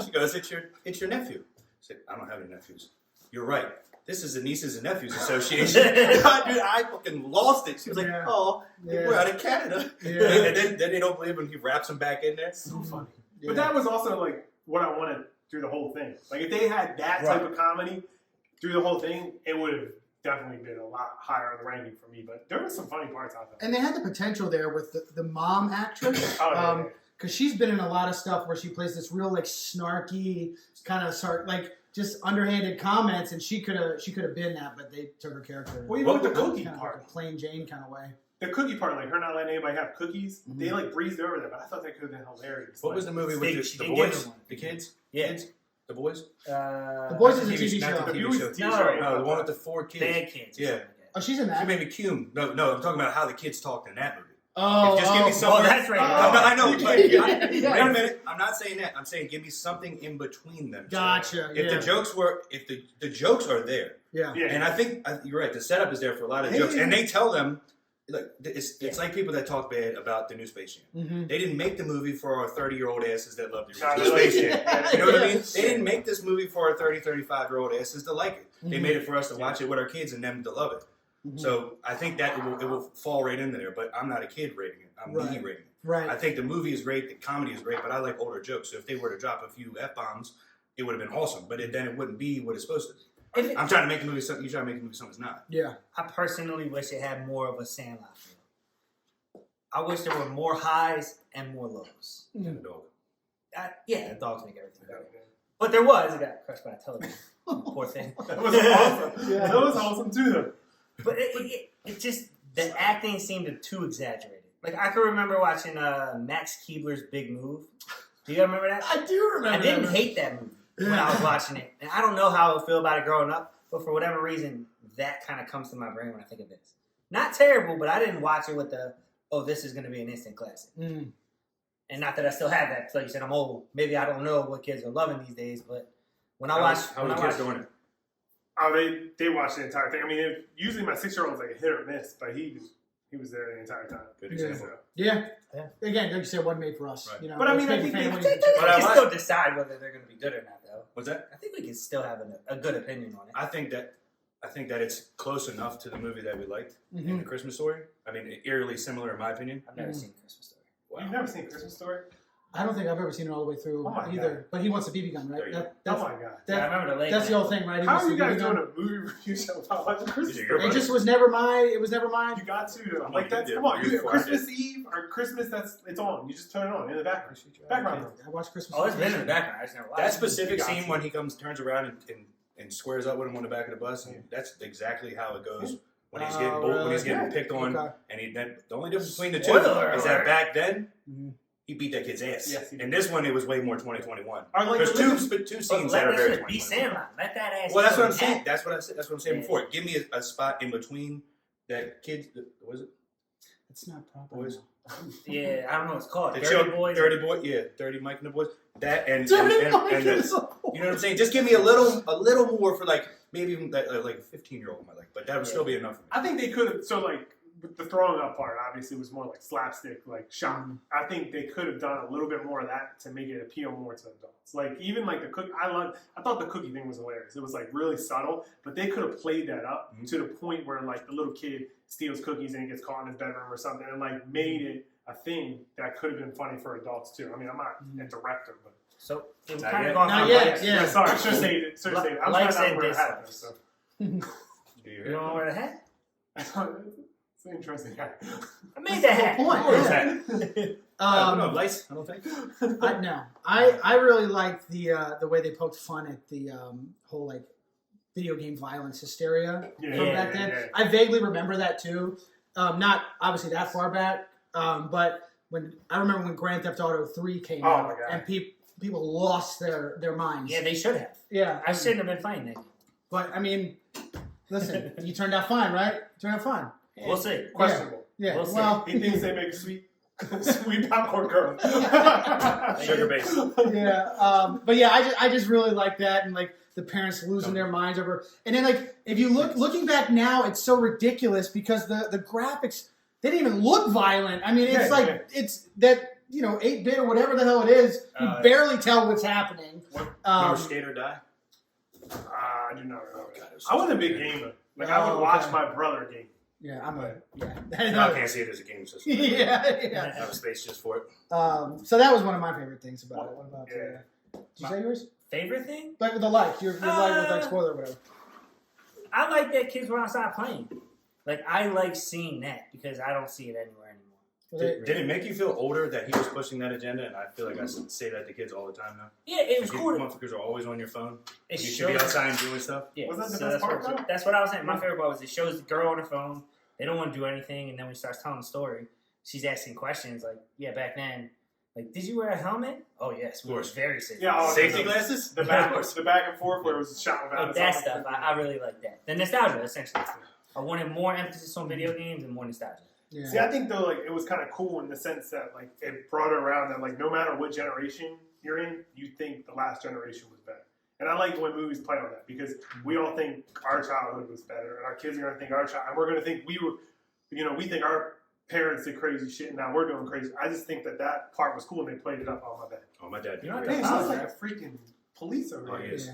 Speaker 3: She goes, it's your nephew. I said, I don't have any nephews. You're right. This is the Nieces and Nephews Association. Dude, I fucking lost it. She was like,
Speaker 2: Yeah.
Speaker 3: oh,
Speaker 2: Yeah.
Speaker 3: we're out of Canada.
Speaker 2: Yeah.
Speaker 3: And then they don't believe him. He wraps him back in there.
Speaker 4: So funny.
Speaker 2: Yeah.
Speaker 4: But that was also, like, what I wanted through the whole thing. Like, if they had that type of comedy through the whole thing, it would have definitely been a lot higher on the ranking for me. But there were some funny parts out there.
Speaker 2: And they had the potential there with the mom actress.
Speaker 4: Oh, yeah.
Speaker 2: Because she's been in a lot of stuff where she plays this real, like, snarky, kind of, like, just underhanded comments, and she could have been that, but they took her character.
Speaker 4: Well, even with the
Speaker 2: kind
Speaker 4: cookie
Speaker 2: of
Speaker 4: part.
Speaker 2: like a plain Jane kind of way.
Speaker 4: The cookie part, like her not letting anybody have cookies, they like breezed over that, but I thought that could have been hilarious.
Speaker 3: What was the movie with
Speaker 1: She
Speaker 3: the
Speaker 1: did give
Speaker 3: boys?
Speaker 1: her one.
Speaker 3: The kids?
Speaker 1: Yeah.
Speaker 3: Kids? The boys?
Speaker 2: The Boys is a
Speaker 3: TV
Speaker 2: TV
Speaker 3: not
Speaker 2: show.
Speaker 3: the
Speaker 4: The
Speaker 3: TV
Speaker 4: Boys
Speaker 3: show.
Speaker 4: is a TV show.
Speaker 3: No, the one with the 4 kids.
Speaker 1: Bad kids.
Speaker 3: Yeah.
Speaker 2: Oh, she's in that.
Speaker 3: She made me cum. No, I'm talking about how the kids talked in that movie.
Speaker 2: Give
Speaker 3: me something.
Speaker 1: That's right.
Speaker 3: I know. But wait
Speaker 2: Yeah.
Speaker 3: a minute. I'm not saying that. I'm saying give me something in between them.
Speaker 2: Gotcha.
Speaker 3: If the jokes were, if the jokes are there,
Speaker 2: yeah.
Speaker 3: and I think you're right. The setup is there for a lot of jokes, and they tell them. Like it's like people that talk bad about the new Space Jam.
Speaker 2: Mm-hmm.
Speaker 3: They didn't make the movie for our 30-year-old asses that love the original Space Jam. You know what I mean? They didn't make this movie for our 30, 35-year-old asses to like it. They made it for us to watch it with our kids and them to love it. Mm-hmm. So I think that it will fall right into there. But I'm not a kid rating it. I'm me rating it.
Speaker 2: Right.
Speaker 3: I think the movie is great. The comedy is great. But I like older jokes. So if they were to drop a few F-bombs, it would have been awesome. But then it wouldn't be what it's supposed to be. I'm trying to make the movie something. You try to make the movie something it's not.
Speaker 2: Yeah.
Speaker 1: I personally wish it had more of a Sandlot feel. I wish there were more highs and more lows.
Speaker 3: And the dog.
Speaker 1: The dogs make everything better. But there was. It got crushed by a television. Poor thing.
Speaker 4: That was awesome.
Speaker 2: Yeah.
Speaker 4: That was awesome too, though.
Speaker 1: But it just, the acting seemed too exaggerated. Like, I can remember watching Max Keebler's Big Move. Do you remember that?
Speaker 2: I do remember.
Speaker 1: I didn't hate that movie when I was watching it. And I don't know how I would feel about it growing up, but for whatever reason, that kind of comes to my brain when I think of this. Not terrible, but I didn't watch it with this is going to be an instant classic.
Speaker 2: Mm.
Speaker 1: And not that I still have that, because like you said, I'm old. Maybe I don't know what kids are loving these days, but when I watch...
Speaker 3: How are the kids doing it?
Speaker 4: Oh, they watched the entire thing. I mean, usually my 6-year-old's like a hit or miss, but he was there the entire time.
Speaker 3: Good example.
Speaker 2: Yeah. Again, like you said, wasn't made for us.
Speaker 3: Right.
Speaker 2: You know,
Speaker 4: But I mean, I
Speaker 2: it's
Speaker 4: think
Speaker 2: made
Speaker 4: they-
Speaker 2: for
Speaker 1: we
Speaker 2: families.
Speaker 1: can still decide whether they're going to be good or not, though.
Speaker 3: What's that?
Speaker 1: I think we can still have a good opinion on it.
Speaker 3: I think that it's close enough to the movie that we liked in The Christmas Story. I mean, eerily similar in my opinion.
Speaker 1: I've never seen Christmas Story.
Speaker 3: Wow.
Speaker 4: You've never seen Christmas Story?
Speaker 2: I don't think I've ever seen it all the way through either.
Speaker 4: God.
Speaker 2: But he wants a BB gun, right?
Speaker 3: There you go.
Speaker 2: That's,
Speaker 4: Oh my god!
Speaker 1: I remember the late
Speaker 2: that's the
Speaker 1: night.
Speaker 2: old thing, right? He
Speaker 4: How
Speaker 2: wants
Speaker 4: are you
Speaker 2: a
Speaker 4: guys
Speaker 2: BB
Speaker 4: doing
Speaker 2: gun.
Speaker 4: a movie review show about watching Christmas
Speaker 3: These are
Speaker 4: Story?
Speaker 3: your
Speaker 2: It just was never mine. It was never mine.
Speaker 4: You got to though.
Speaker 3: I'm
Speaker 4: Like
Speaker 3: like,
Speaker 4: that's
Speaker 3: you
Speaker 4: come
Speaker 3: did
Speaker 4: on. You
Speaker 3: before I
Speaker 4: Christmas Eve or Christmas? It's on. You just turn it on in the background. Background.
Speaker 2: I watched Christmas.
Speaker 1: Oh, it's been in the background. I just never watched
Speaker 3: That
Speaker 1: it.
Speaker 3: specific
Speaker 4: You got
Speaker 3: scene
Speaker 4: to.
Speaker 3: when he turns around and squares up with him on the back of the bus, and that's exactly how it goes when he's getting when he's getting picked on.
Speaker 2: Okay.
Speaker 3: And the only difference between the two
Speaker 1: Spoiler
Speaker 3: is that
Speaker 1: alert.
Speaker 3: back then he beat that kid's ass.
Speaker 4: Yes, he did.
Speaker 3: And this one, it was way more 2021.
Speaker 4: Or like
Speaker 3: There's
Speaker 4: the
Speaker 3: two
Speaker 1: But
Speaker 3: scenes
Speaker 1: let
Speaker 3: that are
Speaker 1: that
Speaker 3: very
Speaker 1: shit be
Speaker 3: 2021.
Speaker 1: Sandlot. Let that ass.
Speaker 3: Well, that's
Speaker 1: go
Speaker 3: what I'm
Speaker 1: in
Speaker 3: saying.
Speaker 1: that.
Speaker 3: That's what I'm saying
Speaker 1: Yeah.
Speaker 3: before. Give me a spot in between that kid. What was it?
Speaker 2: It's not proper.
Speaker 3: Boys.
Speaker 1: Yeah, I don't know what it's called.
Speaker 3: The
Speaker 1: Dirty Boys.
Speaker 3: Dirty Boy. Yeah, Dirty Mike and the Boys. That and
Speaker 2: Dirty
Speaker 3: and
Speaker 2: Mike
Speaker 3: the,
Speaker 2: is so
Speaker 3: you know what I'm saying? Just give me a little more for like maybe even that, like a 15-year-old might like, but that would still be enough for me.
Speaker 4: I think they could have. So like with the throwing up part, obviously was more like slapstick, like shock. I think they could have done a little bit more of that to make it appeal more to adults. Like even like the cook. I thought the cookie thing was hilarious. It was like really subtle, but they could have played that up to the point where like the little kid steals cookies and gets caught in his bedroom or something, and like made it a thing that could have been funny for adults too. I mean, I'm not a director, but
Speaker 1: So it was
Speaker 3: Not
Speaker 1: kind
Speaker 3: yet.
Speaker 1: of gone
Speaker 2: Not
Speaker 1: from
Speaker 2: yet,
Speaker 1: likes-
Speaker 2: yeah.
Speaker 4: sorry, I should have saved it. I'm
Speaker 1: Like
Speaker 4: trying
Speaker 1: said
Speaker 4: to wear a
Speaker 1: this
Speaker 4: hat.
Speaker 1: sucks.
Speaker 4: So.
Speaker 3: Do you
Speaker 1: You
Speaker 3: hear
Speaker 1: don't
Speaker 3: that?
Speaker 1: know where the hat?
Speaker 4: It's an interesting hat.
Speaker 1: I made that hat.
Speaker 2: Point.
Speaker 3: What is
Speaker 2: Yeah.
Speaker 3: that? I don't know, lights. I don't think.
Speaker 2: I really liked the way they poked fun at the whole like video game violence hysteria from back then.
Speaker 4: Yeah.
Speaker 2: I vaguely remember that too. Not obviously that far back, but I remember when Grand Theft Auto 3 came
Speaker 4: Oh,
Speaker 2: out
Speaker 4: my God.
Speaker 2: and people lost their minds.
Speaker 1: Yeah, they should have.
Speaker 2: Yeah.
Speaker 1: I shouldn't have been playing that.
Speaker 2: But I mean, listen, you turned out fine, right? You turned out fine.
Speaker 1: We'll see.
Speaker 4: Questionable.
Speaker 2: Yeah.
Speaker 1: We'll see.
Speaker 2: Well,
Speaker 4: He thinks they make sweet popcorn girls.
Speaker 3: Sugar base.
Speaker 2: yeah. But yeah, I just really like that, and like the parents losing their minds over. And then like if you looking back now, it's so ridiculous because the graphics, they didn't even look violent. I mean, it's it's that 8-bit or whatever the hell it is. You barely tell what's happening.
Speaker 3: Remember Skate or Die?
Speaker 4: I do not remember.
Speaker 3: God, it was
Speaker 4: I wasn't a
Speaker 3: such
Speaker 4: big
Speaker 3: good
Speaker 4: gamer. Like I would watch
Speaker 2: okay.
Speaker 4: my brother game.
Speaker 2: Yeah, I'm a
Speaker 3: No, I
Speaker 2: yeah.
Speaker 3: can't see it as a game system.
Speaker 2: yeah.
Speaker 3: I have a space just for it.
Speaker 2: So that was one of my favorite things about it. What about
Speaker 4: Yeah.
Speaker 2: did you say yours?
Speaker 1: Favorite thing?
Speaker 2: Like with the life, your life with like spoiler or whatever.
Speaker 1: I like that kids were outside playing. Like, I like seeing that because I don't see it anywhere anymore.
Speaker 3: Did it make you feel older that he was pushing that agenda? And I feel like I say that to kids all the time now.
Speaker 1: Yeah, it was
Speaker 3: Like,
Speaker 1: cool.
Speaker 3: you motherfuckers are always on your phone.
Speaker 1: It
Speaker 3: You should be
Speaker 1: shows-
Speaker 3: outside doing stuff.
Speaker 1: Yeah,
Speaker 4: Was that the
Speaker 1: so
Speaker 4: best part, though?
Speaker 1: that's what I was saying. My favorite part was it shows the girl on her phone. They don't want to do anything, and then when she starts telling the story, she's asking questions like, "Yeah, back then, like, did you wear a helmet? Oh yes,
Speaker 3: Of course.
Speaker 1: very safe.
Speaker 4: Yeah, oh,
Speaker 3: Safety
Speaker 4: the-
Speaker 3: glasses?
Speaker 4: The back and forth where it was shot without
Speaker 1: Like that stuff, I really like that. The nostalgia, essentially. I wanted more emphasis on video games and more nostalgia.
Speaker 2: Yeah.
Speaker 4: See, I think though, like it was kind of cool in the sense that like it brought it around that like no matter what generation you're in, you think the last generation was better. And I like when movies play on that because we all think our childhood was better, and our kids are going to think our child, and we're going to think we think our parents did crazy shit, and now we're doing crazy. I just think that part was cool, and they played it up on my bed.
Speaker 3: Oh, my dad.
Speaker 1: You know,
Speaker 4: Damn, sounds like a freaking police over
Speaker 3: Oh,
Speaker 4: here.
Speaker 3: he is.
Speaker 2: Yeah.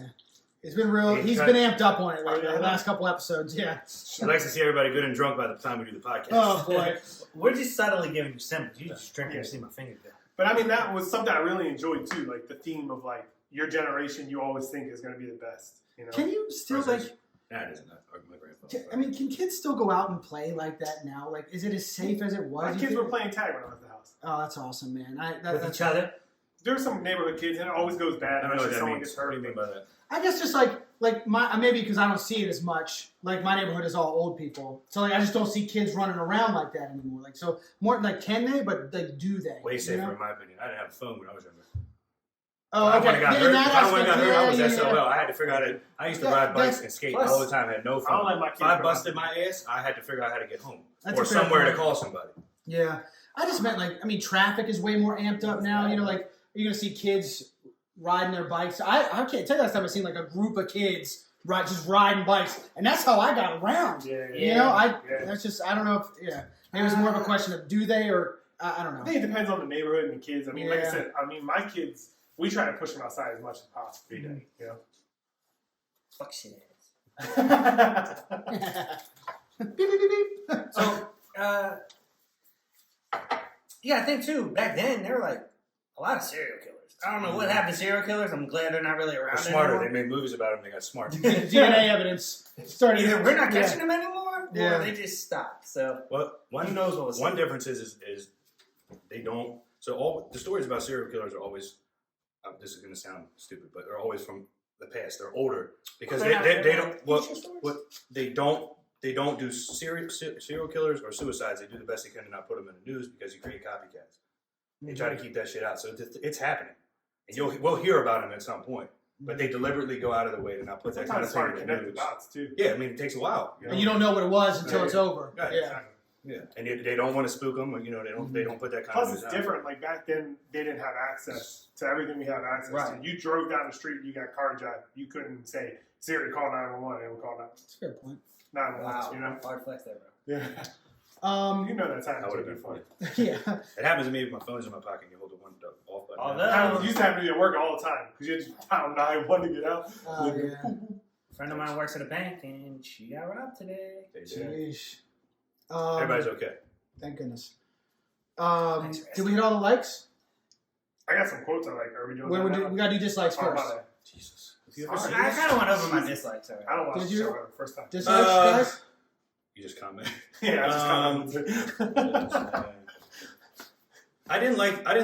Speaker 2: It's been real.
Speaker 3: Yeah,
Speaker 2: He's been amped up on it like
Speaker 4: yeah.
Speaker 2: the last couple episodes. Yeah.
Speaker 3: He likes to see everybody good and drunk by the time we do the podcast.
Speaker 2: Oh boy.
Speaker 1: We're just subtly giving you symbols. You just drinking to see my fingers there.
Speaker 4: But I mean, that was something I really enjoyed too. Like the theme of like your generation, you always think is going to be the best. You know?
Speaker 2: Can you still like?
Speaker 3: Nah, it isn't. My grandfather.
Speaker 2: I mean, can kids still go out and play like that now? Like, is it as safe as it was?
Speaker 4: My
Speaker 2: you
Speaker 4: kids
Speaker 2: think?
Speaker 4: were playing tag when I was at the house.
Speaker 2: Oh, that's awesome, man.
Speaker 1: With
Speaker 2: That's
Speaker 1: each other.
Speaker 4: There's some neighborhood kids, and it always goes bad.
Speaker 3: I don't know what
Speaker 4: unless
Speaker 3: that
Speaker 4: someone
Speaker 3: means.
Speaker 4: gets
Speaker 3: What
Speaker 4: hurt.
Speaker 3: do you mean by that?
Speaker 2: I guess just like my maybe because I don't see it as much. Like my neighborhood is all old people, so like I just don't see kids running around like that anymore. Like so more like can they? But like do they?
Speaker 3: Way
Speaker 2: you
Speaker 3: safer,
Speaker 2: know?
Speaker 3: in my opinion. I didn't have a phone when I was younger.
Speaker 2: Oh,
Speaker 3: If I
Speaker 2: okay.
Speaker 3: would've got
Speaker 2: In
Speaker 3: hurt,
Speaker 2: that
Speaker 3: if I would've got
Speaker 2: aspect,
Speaker 3: hurt, I was
Speaker 2: yeah,
Speaker 3: SOL.
Speaker 2: yeah.
Speaker 3: I had to figure out I used to
Speaker 2: Yeah,
Speaker 3: ride bikes
Speaker 2: that's-
Speaker 3: and skate
Speaker 1: plus-
Speaker 3: all the time. I had no
Speaker 4: I don't
Speaker 3: phone.
Speaker 4: let my kids
Speaker 3: If I
Speaker 4: go
Speaker 3: busted
Speaker 4: out.
Speaker 3: my ass, I had to figure out how to get home.
Speaker 2: That's
Speaker 3: Or
Speaker 2: a fair
Speaker 3: somewhere to
Speaker 2: point.
Speaker 3: call somebody.
Speaker 2: Yeah, I just meant like I mean traffic is way more amped up now. You know, like you're gonna see kids riding their bikes. I can't tell you last time I seen like a group of kids just riding bikes, and that's how I got around.
Speaker 4: Yeah,
Speaker 2: You know,
Speaker 4: yeah.
Speaker 2: that's just I don't know if maybe it's more of a question of do they or I don't
Speaker 4: I
Speaker 2: know.
Speaker 4: think it depends on the neighborhood and the kids. I mean, like I
Speaker 2: Yeah.
Speaker 4: said, my kids, we try to push them outside as much as possible every day. You know.
Speaker 1: Fuck shit ass.
Speaker 2: Beep, beep, beep, beep.
Speaker 1: So, yeah, I think too, back then, there were like a lot of serial killers. I don't know what happened to serial killers. I'm glad they're not really around
Speaker 3: They're smarter.
Speaker 1: anymore.
Speaker 3: They made movies about them. They got smart.
Speaker 2: DNA evidence started.
Speaker 1: Either we're not
Speaker 2: Yeah.
Speaker 1: catching them anymore,
Speaker 2: Yeah.
Speaker 1: or they just stopped. So,
Speaker 3: Well,
Speaker 1: who knows what was
Speaker 3: one difference is they don't. So all the stories about serial killers are always. This is going to sound stupid, but they're always from the past. They're older because they don't. What they don't do serial killers or suicides. They do the best they can to not put them in the news because you create copycats. They try to keep that shit out. So it's happening, and we'll hear about them at some point. But they deliberately go out of their way to not put that kind of
Speaker 4: Sometimes it's
Speaker 3: thing
Speaker 4: hard to
Speaker 3: in the
Speaker 4: connect the
Speaker 3: news.
Speaker 4: dots too.
Speaker 3: Yeah, I mean it takes a while.
Speaker 2: And you don't know what it was until it's over.
Speaker 3: Right.
Speaker 2: Yeah.
Speaker 4: Exactly.
Speaker 3: Yeah, and they don't want to spook them. Or, they don't put that kind
Speaker 4: Plus,
Speaker 3: of
Speaker 4: it's
Speaker 3: news out.
Speaker 4: different. Like back then, they didn't have access to everything we have access
Speaker 1: Right.
Speaker 4: to. You drove down the street, you got carjacked. You couldn't say Siri, call 911. It would call
Speaker 2: That's a fair point.
Speaker 4: 911.
Speaker 1: Wow,
Speaker 4: You know.
Speaker 1: hard flex there, bro.
Speaker 4: Yeah. You know that time.
Speaker 3: That would have been funny.
Speaker 2: Yeah.
Speaker 3: It happens to me if my phone's in my pocket and you hold the one off button.
Speaker 1: Although-
Speaker 4: That used to happen to me at work all the time because you just found 911 to get out.
Speaker 2: Oh, yeah.
Speaker 1: A friend of mine works at a bank, and she got robbed today.
Speaker 3: They do.
Speaker 2: Jeez.
Speaker 3: Everybody's okay.
Speaker 2: Thank goodness.
Speaker 1: Thanks for
Speaker 2: Did we hit all the likes?
Speaker 4: I got some quotes I like. Are we doing
Speaker 2: Where
Speaker 4: that
Speaker 2: we
Speaker 4: now?
Speaker 2: gotta do dislikes
Speaker 4: Oh, my
Speaker 2: first.
Speaker 4: bad.
Speaker 3: Jesus.
Speaker 1: I kind of went over my dislikes already.
Speaker 4: I don't watch
Speaker 2: Did
Speaker 4: the
Speaker 2: you?
Speaker 4: show ever, first time.
Speaker 2: Dislikes, guys?
Speaker 3: You just comment.
Speaker 4: Yeah, I just commented.
Speaker 3: I didn't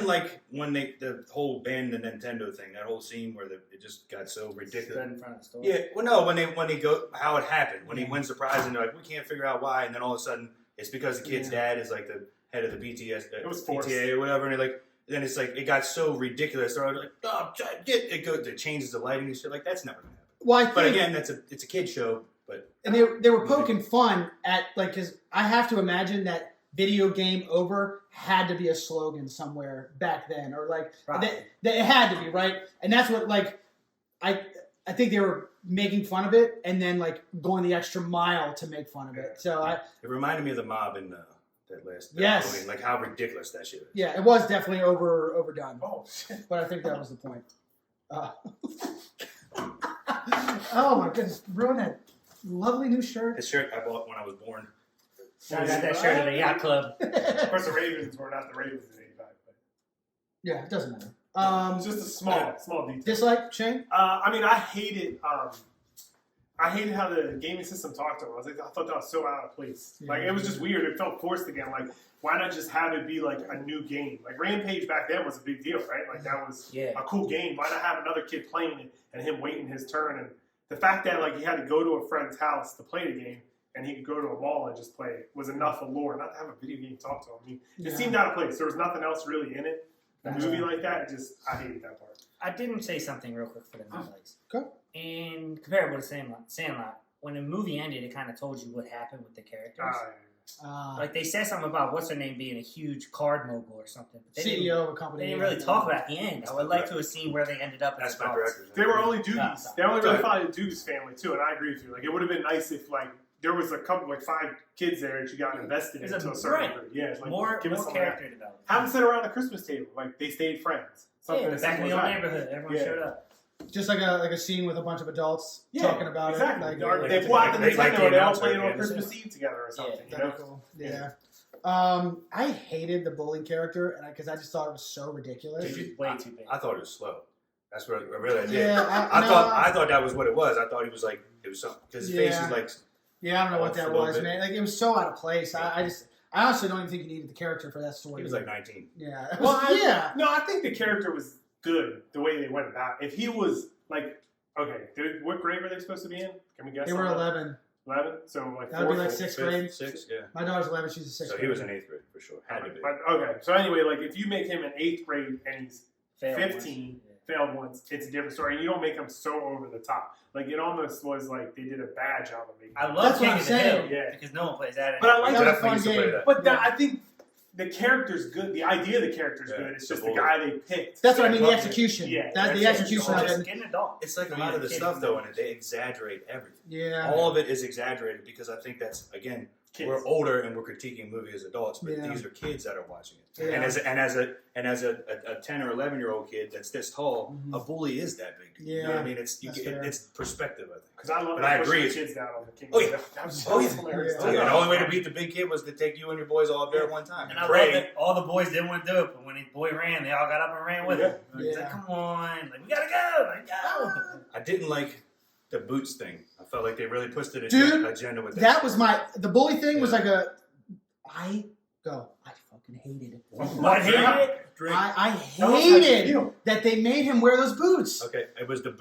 Speaker 3: like when the whole ban the Nintendo thing, that whole scene where it just got so ridiculous.
Speaker 1: Stood in front of the store.
Speaker 3: Yeah, well, no, when they go, how it happened, when he wins the prize and they're like, we can't figure out why, and then all of a sudden it's because the kid's dad is like the head of the
Speaker 4: It was forced.
Speaker 3: PTA or whatever, and then it's like it got so ridiculous. They're like, oh, it changes the lighting and shit. Like that's never gonna happen.
Speaker 2: Well, I think,
Speaker 3: But again, it's a kid show. But
Speaker 2: and they were poking fun at like because I have to imagine that video game over had to be a slogan somewhere back then, or like it had to be right, and that's what like I think they were making fun of it and then like going the extra mile to make fun of it. So
Speaker 3: it reminded me of the mob in that last
Speaker 2: Yes.
Speaker 3: Halloween, like how ridiculous that shit is.
Speaker 2: yeah, it was definitely overdone.
Speaker 4: Oh, shit.
Speaker 2: But I think that was the point. Oh my goodness, ruined that lovely new shirt.
Speaker 3: This shirt I bought when I was born.
Speaker 1: I got that shirt at the yacht club.
Speaker 4: Of course, the Ravens were not the Ravens in '85. But
Speaker 2: Yeah, it doesn't matter.
Speaker 4: it's just a small detail.
Speaker 2: Dislike, Shane?
Speaker 4: I mean, I hated how the gaming system talked to him. I thought that was so out of place. Like, it was just weird. It felt forced again. Like, why not just have it be like a new game? Like, Rampage back then was a big deal, right? Like, that was a cool game. Why not have another kid playing it and him waiting his turn? And the fact that like he had to go to a friend's house to play the game and he could go to a mall and just play it was enough allure. Not to have a video game talk to him. I mean, it seemed out of place. There was nothing else really in it. A movie like that, I hated that part.
Speaker 1: I didn't say something real quick for the dislikes.
Speaker 2: Okay.
Speaker 1: And comparable to Sandlot, when the movie ended, it kind of told you what happened with the characters.
Speaker 2: Like
Speaker 1: they said something about what's her name being a huge card mogul or something. But
Speaker 2: CEO of a company.
Speaker 1: They didn't really talk about the end. I would like to have seen where they ended up.
Speaker 3: That's my director.
Speaker 4: They were only Doogie's. They only really followed Doogie's family too, and I agree with you. Like it would have been nice if like there was a couple, like 5 kids there that you got invested in to a certain degree. Yeah, it's like
Speaker 1: more character development.
Speaker 4: Have them sit around the Christmas table, like they stayed friends.
Speaker 1: Something back in the old neighborhood, everyone showed up.
Speaker 2: Just like a scene with a bunch of adults talking about it.
Speaker 4: Like, they pull out the Nintendo and they all play it on Christmas Eve together or something.
Speaker 2: Yeah, cool. Yeah. I hated the bully character because I just thought it was so ridiculous.
Speaker 1: Way too big.
Speaker 3: I thought it was slow. That's what I really did.
Speaker 2: Yeah,
Speaker 3: I thought that was what it was. I thought he was like it was something because his face is like.
Speaker 2: Yeah, I don't know what that was, man. Like it was so out of place. I honestly don't even think you needed the character for that story.
Speaker 3: He was like 19.
Speaker 2: Yeah.
Speaker 4: Well, No, I think the character was good the way they went about it. If he was like, okay, what grade were they supposed to be in? Can we guess?
Speaker 2: They were 11.
Speaker 4: 11? So like
Speaker 2: that would be like 6th grade.
Speaker 3: 6, yeah.
Speaker 2: My daughter's 11. She's a 6th grade.
Speaker 3: So he was in 8th grade for sure. Had to be.
Speaker 4: But, okay, so anyway, like if you make him in 8th grade and he's 15. Failed once, it's a different story. And you don't make them so over the top. Like it almost was like they did a bad job of making.
Speaker 1: I love King of the Hill,
Speaker 4: because
Speaker 1: no one plays that.
Speaker 4: But I like
Speaker 2: that fun game.
Speaker 4: But I think the character's good. The idea of the character's good. It's just the guy they picked.
Speaker 2: That's what I mean. The execution.
Speaker 4: Yeah,
Speaker 2: the execution of it.
Speaker 3: It's like a lot of the stuff though, and they exaggerate everything.
Speaker 2: Yeah,
Speaker 3: all of it is exaggerated because I think that's again. Kids. We're older and we're critiquing movies as adults, but these are kids that are watching it. Yeah. And as a 10 or 11-year-old kid that's this tall, a bully is that big.
Speaker 2: Yeah.
Speaker 3: You know what I mean? It's perspective, I think.
Speaker 4: Because I love
Speaker 3: but I agree.
Speaker 4: Kids down on the King.
Speaker 3: Oh yeah,
Speaker 4: that was hilarious.
Speaker 3: Yeah. The only way to beat the big kid was to take you and your boys all up there at one time.
Speaker 1: And I love that all the boys didn't want to do it, but when his boy ran, they all got up and ran with him. He's like, "Come on, like we gotta go, go."
Speaker 3: I didn't like the boots thing. I felt like they really pushed an agenda with that.
Speaker 2: That was the bully thing was like I fucking hated it.
Speaker 1: What hated it?
Speaker 2: I hated that they made him wear those boots.
Speaker 3: Okay, it was the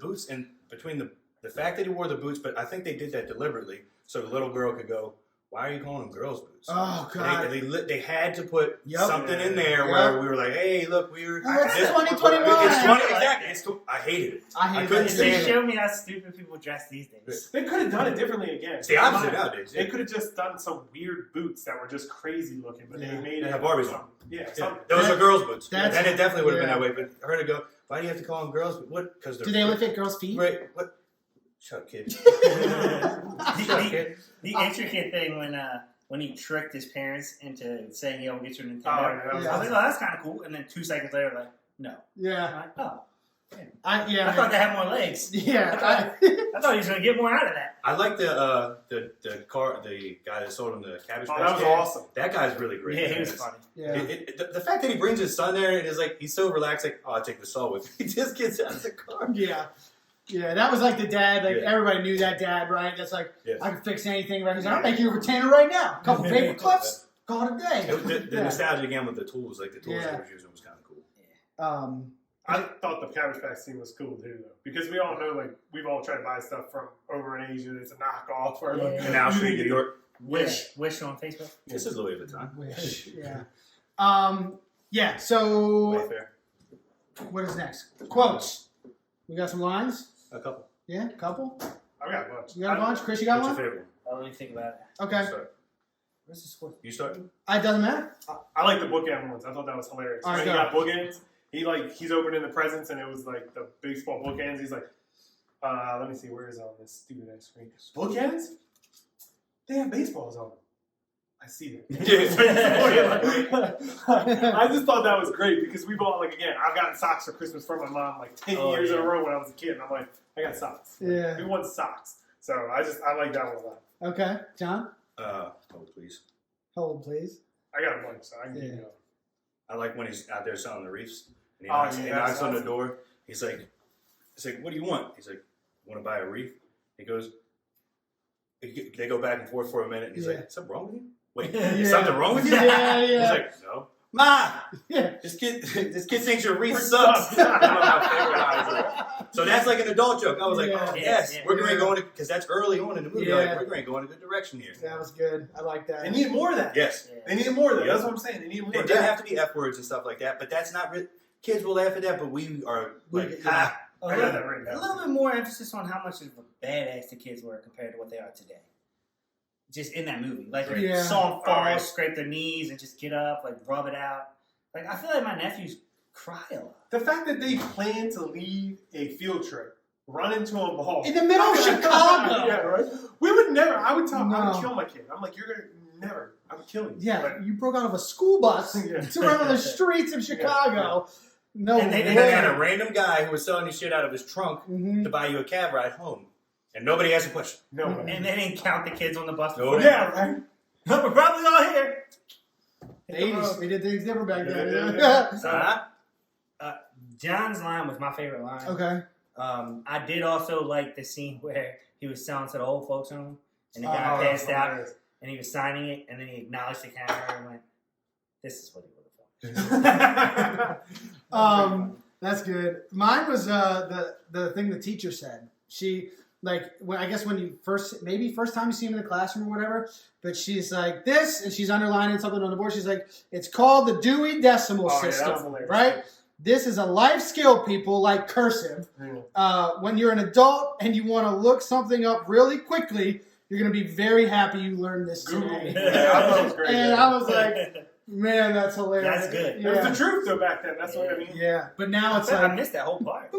Speaker 3: boots, and between the fact that he wore the boots, but I think they did that deliberately so the little girl could go, "Why are you calling them girls' boots?"
Speaker 2: Oh God!
Speaker 3: They had to put something in there where we were like, "Hey, look, we're
Speaker 2: it's 2021."
Speaker 3: It's funny, exactly. I hated it. I couldn't stand it.
Speaker 1: Show me how stupid people dress these days.
Speaker 4: They could have done it differently again.
Speaker 3: It's the opposite nowadays.
Speaker 4: They could have just done some weird boots that were just crazy looking, but they made it.
Speaker 3: Have Barbies on.
Speaker 4: Yeah,
Speaker 3: those are girls' boots. Then it definitely would have been that way. But her to go, why do you have to call them girls' boots? What? Because
Speaker 2: do they only fit girls' feet?
Speaker 3: Right. What? Shut up, kid.
Speaker 1: The intricate thing when he tricked his parents into saying he'll get your Nintendo. I was like, oh, that's kind of cool. And then 2 seconds later, like, no.
Speaker 2: Yeah.
Speaker 1: I'm like,
Speaker 2: I
Speaker 1: thought they had more legs.
Speaker 2: Yeah.
Speaker 1: I thought he was going to get more out of that.
Speaker 3: I like the guy that sold him the Cabbage Patch.
Speaker 4: That was awesome.
Speaker 3: That guy's really great.
Speaker 1: Yeah, he was funny.
Speaker 2: Yeah.
Speaker 3: The fact that he brings his son there and is like, he's so relaxed, like, oh, I'll take the saw with me. He just gets out of the car.
Speaker 2: Yeah. Yeah, that was like the dad. Like everybody knew that dad, right? That's like I can fix anything, right? He's like, I'll make you a retainer right now. A couple paper clips, call it a day.
Speaker 3: The nostalgia again with the tools, like the tools they were using, was kind of cool.
Speaker 2: Yeah.
Speaker 4: I thought the Cabbage Patch scene was cool too, though, because we all know, like, we've all tried to buy stuff from over in Asia that's a knockoff, or like,
Speaker 3: and now New York.
Speaker 1: Wish on Facebook.
Speaker 3: This is Louis Vuitton.
Speaker 2: Wish, yeah. So, what is next? Quotes. We got some lines.
Speaker 3: A couple.
Speaker 2: Yeah, a couple.
Speaker 4: I got a bunch.
Speaker 2: You got a bunch? Chris, you got one?
Speaker 3: What's your favorite
Speaker 1: one? Let me think about it.
Speaker 2: Okay.
Speaker 1: Where's the score?
Speaker 3: You starting?
Speaker 2: It doesn't matter.
Speaker 4: I like the bookend ones. I thought that was hilarious.
Speaker 2: All right,
Speaker 4: he got bookends. He's opening the presents, and it was like the baseball bookends. He's like, let me see, where is all this stupid ass screen? Bookends? They have baseballs on them. I see that. I just thought that was great because we bought, like, again, I've gotten socks for Christmas from my mom like 10 years in a row when I was a kid. And I'm like, I got socks.
Speaker 2: Yeah.
Speaker 4: Who wants socks? So I like that one a lot.
Speaker 2: Okay. John?
Speaker 3: Hold please.
Speaker 2: Hold please.
Speaker 4: I got a bunch, so I can keep going.
Speaker 3: I like when he's out there selling the reefs. And he
Speaker 4: knocks,
Speaker 3: knocks on the door. He's like, what do you want? He's like, want to buy a reef? He goes, they go back and forth for a minute. He's like, something wrong with you? Wait, is something wrong with you?
Speaker 2: Yeah.
Speaker 3: He's like, no. Ma!
Speaker 2: Yeah.
Speaker 3: This kid thinks your reef sucks. One of my favorite lines. So that's like an adult joke. I was like, oh, yes. We're going to go in, because that's early on in the movie. Like, we're going to go in a good direction here.
Speaker 2: That was good. I like that.
Speaker 4: They need more of that.
Speaker 3: Yes.
Speaker 4: They need more of that. That's what I'm saying. They need more
Speaker 3: of that. It doesn't have to be F words and stuff like that, but that's not kids will laugh at that, but we are like,
Speaker 4: I got that written down.
Speaker 1: A little bit more emphasis on how much of a badass the kids were compared to what they are today. Just in that movie. Like, saw them fall, scrape their knees, and just get up, like, rub it out. Like, I feel like my nephews cry a lot.
Speaker 4: The fact that they plan to leave a field trip, run into a ball.
Speaker 2: In the middle of Chicago.
Speaker 4: Yeah, right? We would never, I would tell him, I would kill my kid. I'm like, you're going to never, I would kill you.
Speaker 2: Yeah,
Speaker 4: Like,
Speaker 2: you broke out of a school bus to run on the streets of Chicago. No,
Speaker 3: and they had a random guy who was selling you shit out of his trunk to buy you a cab ride home. And nobody asked a question.
Speaker 4: No.
Speaker 1: And they didn't count the kids on the bus.
Speaker 4: Yeah, right.
Speaker 1: We're probably all here.
Speaker 2: The 80s, we did things different back then.
Speaker 1: John's line was my favorite line.
Speaker 2: Okay.
Speaker 1: I did also like the scene where he was selling to the old folks home, and the guy passed out, and he was signing it, and then he acknowledged the camera and went, "This is what he would have thought."
Speaker 2: That's good. Mine was the thing the teacher said. She I guess when you first time you see him in the classroom or whatever, but she's like this, and she's underlining something on the board. She's like, it's called the Dewey Decimal System, right? This is a life skill, people, like cursive. When you're an adult and you want to look something up really quickly, you're going to be very happy you learned this today.
Speaker 4: Yeah, I thought it was great.
Speaker 2: And I was like, man, that's hilarious.
Speaker 1: That's good.
Speaker 2: Yeah.
Speaker 4: It was the truth, though, back then. That's what I mean.
Speaker 2: Yeah, but now it's
Speaker 1: I
Speaker 2: like...
Speaker 1: missed that whole part.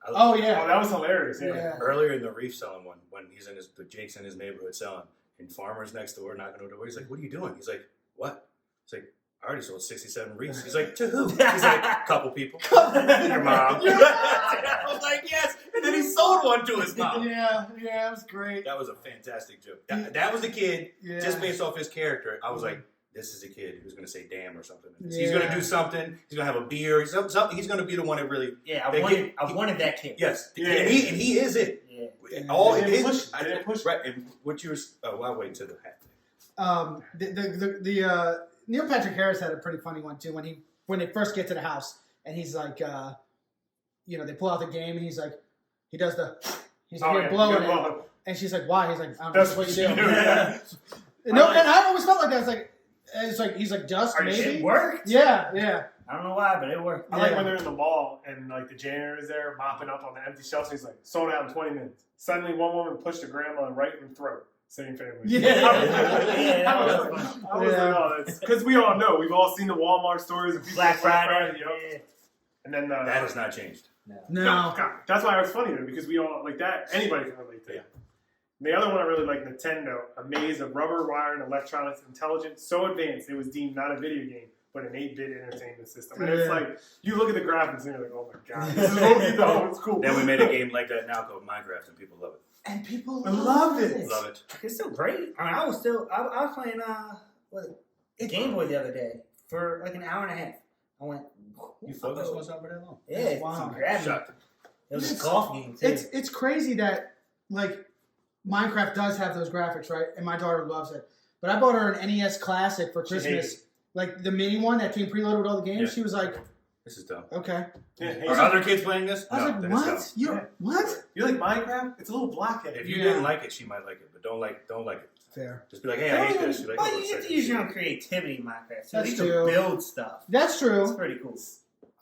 Speaker 2: Oh, yeah.
Speaker 4: Oh, that was hilarious. Yeah.
Speaker 3: Earlier in the Reef selling one, when he's in Jake's in his neighborhood selling, and farmers next door knocking on the door, he's like, "What are you doing?" He's like, "What?" He's like, "I already sold 67 Reefs." He's like, "To who?" He's like, "A couple people." Your mom. I was like, "Yes." And then he sold one to his mom.
Speaker 2: Yeah, it was great.
Speaker 3: That was a fantastic joke. That was a kid, just based off his character. I was like, this is a kid who's going to say damn or something. He's going to do something. He's going to have a beer. He's going to be the one that really...
Speaker 1: Yeah, I wanted that kid.
Speaker 3: Yes. Yeah. And he is it.
Speaker 1: Yeah.
Speaker 3: All
Speaker 4: I
Speaker 3: it
Speaker 4: didn't
Speaker 3: is...
Speaker 4: push.
Speaker 3: Right. And what you were... Oh, I'll wait till the half.
Speaker 2: Neil Patrick Harris had a pretty funny one, too, when they first get to the house, and he's like, they pull out the game, and he's like, he does the... He's blowing it. And she's like, why? He's like, I don't know. That's what you do. No, and I always felt like that. It's like he's like dust. Maybe
Speaker 1: it worked.
Speaker 2: Yeah.
Speaker 1: I don't know why, but it worked.
Speaker 4: I like when they're in the mall and like the janitor is there mopping up on the empty shelves. He's like, sold out in 20 minutes. Suddenly, one woman pushed the grandmother right in the throat. Same family.
Speaker 2: Yeah.
Speaker 4: I was like, oh, that's because we all know. We've all seen the Walmart stories of people
Speaker 1: Black Friday.
Speaker 4: Yeah. And then
Speaker 3: that has not changed.
Speaker 2: No.
Speaker 4: God, that's why it was funny though, because we all like that. Anybody can relate to.
Speaker 3: Yeah.
Speaker 4: And the other one I really like, Nintendo, a maze of rubber, wire, and electronics intelligence so advanced it was deemed not a video game, but an 8-bit entertainment system. And it's like, you look at the graphics and you're like, oh my god, this is what we thought was cool.
Speaker 3: Then we made a game like that now called Minecraft, and people love it.
Speaker 2: And people
Speaker 4: loved it.
Speaker 3: Love it.
Speaker 1: It's still great. I mean, I was playing a Game Boy the other day for like an hour and a half. I went.
Speaker 3: You focused on something for that long?
Speaker 1: Yeah,
Speaker 2: wow.
Speaker 1: It was a golf game too.
Speaker 2: It's crazy that like Minecraft does have those graphics, right? And my daughter loves it. But I bought her an NES Classic for Christmas, like the mini one that came preloaded with all the games. Yeah. She was like,
Speaker 3: "This is dumb."
Speaker 2: Okay.
Speaker 3: Yeah, are other kids playing this?
Speaker 2: I was like, "What? What?
Speaker 4: You like Minecraft? It's a little blockhead.
Speaker 3: If you didn't like it, she might like it, but don't like it.
Speaker 2: Fair.
Speaker 3: Just be like, "Hey, I hate this." Like,
Speaker 1: well, you have to use your own creativity in Minecraft. So
Speaker 2: That's
Speaker 1: you
Speaker 2: true.
Speaker 1: can build stuff.
Speaker 2: That's true.
Speaker 1: It's pretty cool.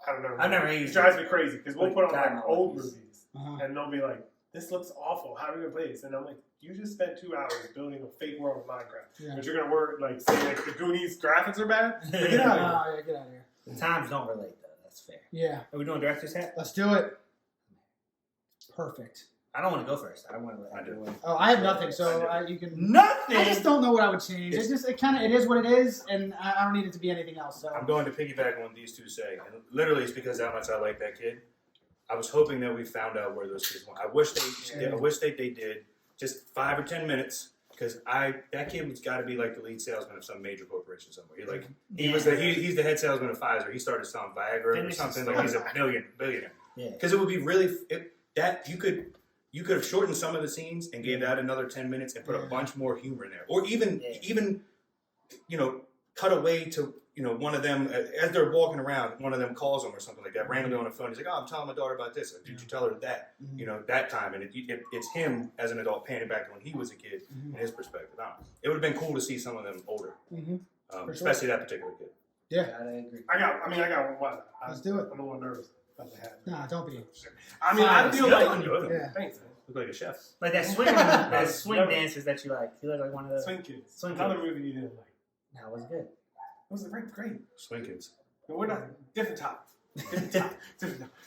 Speaker 4: I don't know.
Speaker 1: I've never used
Speaker 4: it. Drives me crazy because we'll put on like old
Speaker 1: movies.
Speaker 4: And they'll be like, "This looks awful. How are we gonna play this?" And I'm like, "You just spent 2 hours building a fake world of Minecraft, but you're gonna say like the Goonies graphics are bad? Get out of here!
Speaker 2: Yeah, get out of here."
Speaker 1: The times don't relate though. That's fair.
Speaker 2: Yeah.
Speaker 1: Are we doing director's hat?
Speaker 2: Let's do it. Perfect.
Speaker 1: I don't want to go first. I don't want to.
Speaker 3: I do.
Speaker 2: Oh, I have nothing, so you can.
Speaker 1: Nothing.
Speaker 2: I just don't know what I would change. It is what it is, and I don't need it to be anything else. So
Speaker 3: I'm going to piggyback on what these two say, and literally it's because how much I like that kid. I was hoping that we found out where those kids went. I wish they did just 5 or 10 minutes, because that kid was got to be like the lead salesman of some major corporation somewhere. He's the head salesman of Pfizer. He started selling Viagra or something. Like he's a billionaire. Yeah. Because it would be really you could have shortened some of the scenes and gave that another 10 minutes and put a bunch more humor in there. Or even cut away to, one of them, as they're walking around, one of them calls them or something like that, randomly on the phone. He's like, "Oh, I'm telling my daughter about this. Did you tell her that?" That time. And it's him as an adult panning back to when he was a kid and his perspective. It would have been cool to see some of them older, especially that particular kid.
Speaker 2: Yeah,
Speaker 1: I agree.
Speaker 4: I got one.
Speaker 2: Let's do it.
Speaker 4: I'm a little nervous.
Speaker 2: Nah, don't be.
Speaker 4: I mean, I feel like
Speaker 3: thanks. Look like a chef.
Speaker 1: Like that swing dancers that you like. You look like one of the
Speaker 4: Swing Kids.
Speaker 1: Swing
Speaker 4: Another
Speaker 1: Kids.
Speaker 4: movie you didn't like.
Speaker 1: No, it was good.
Speaker 4: It was great.
Speaker 3: Swing Kids.
Speaker 4: No, we're not different topic. Different topic.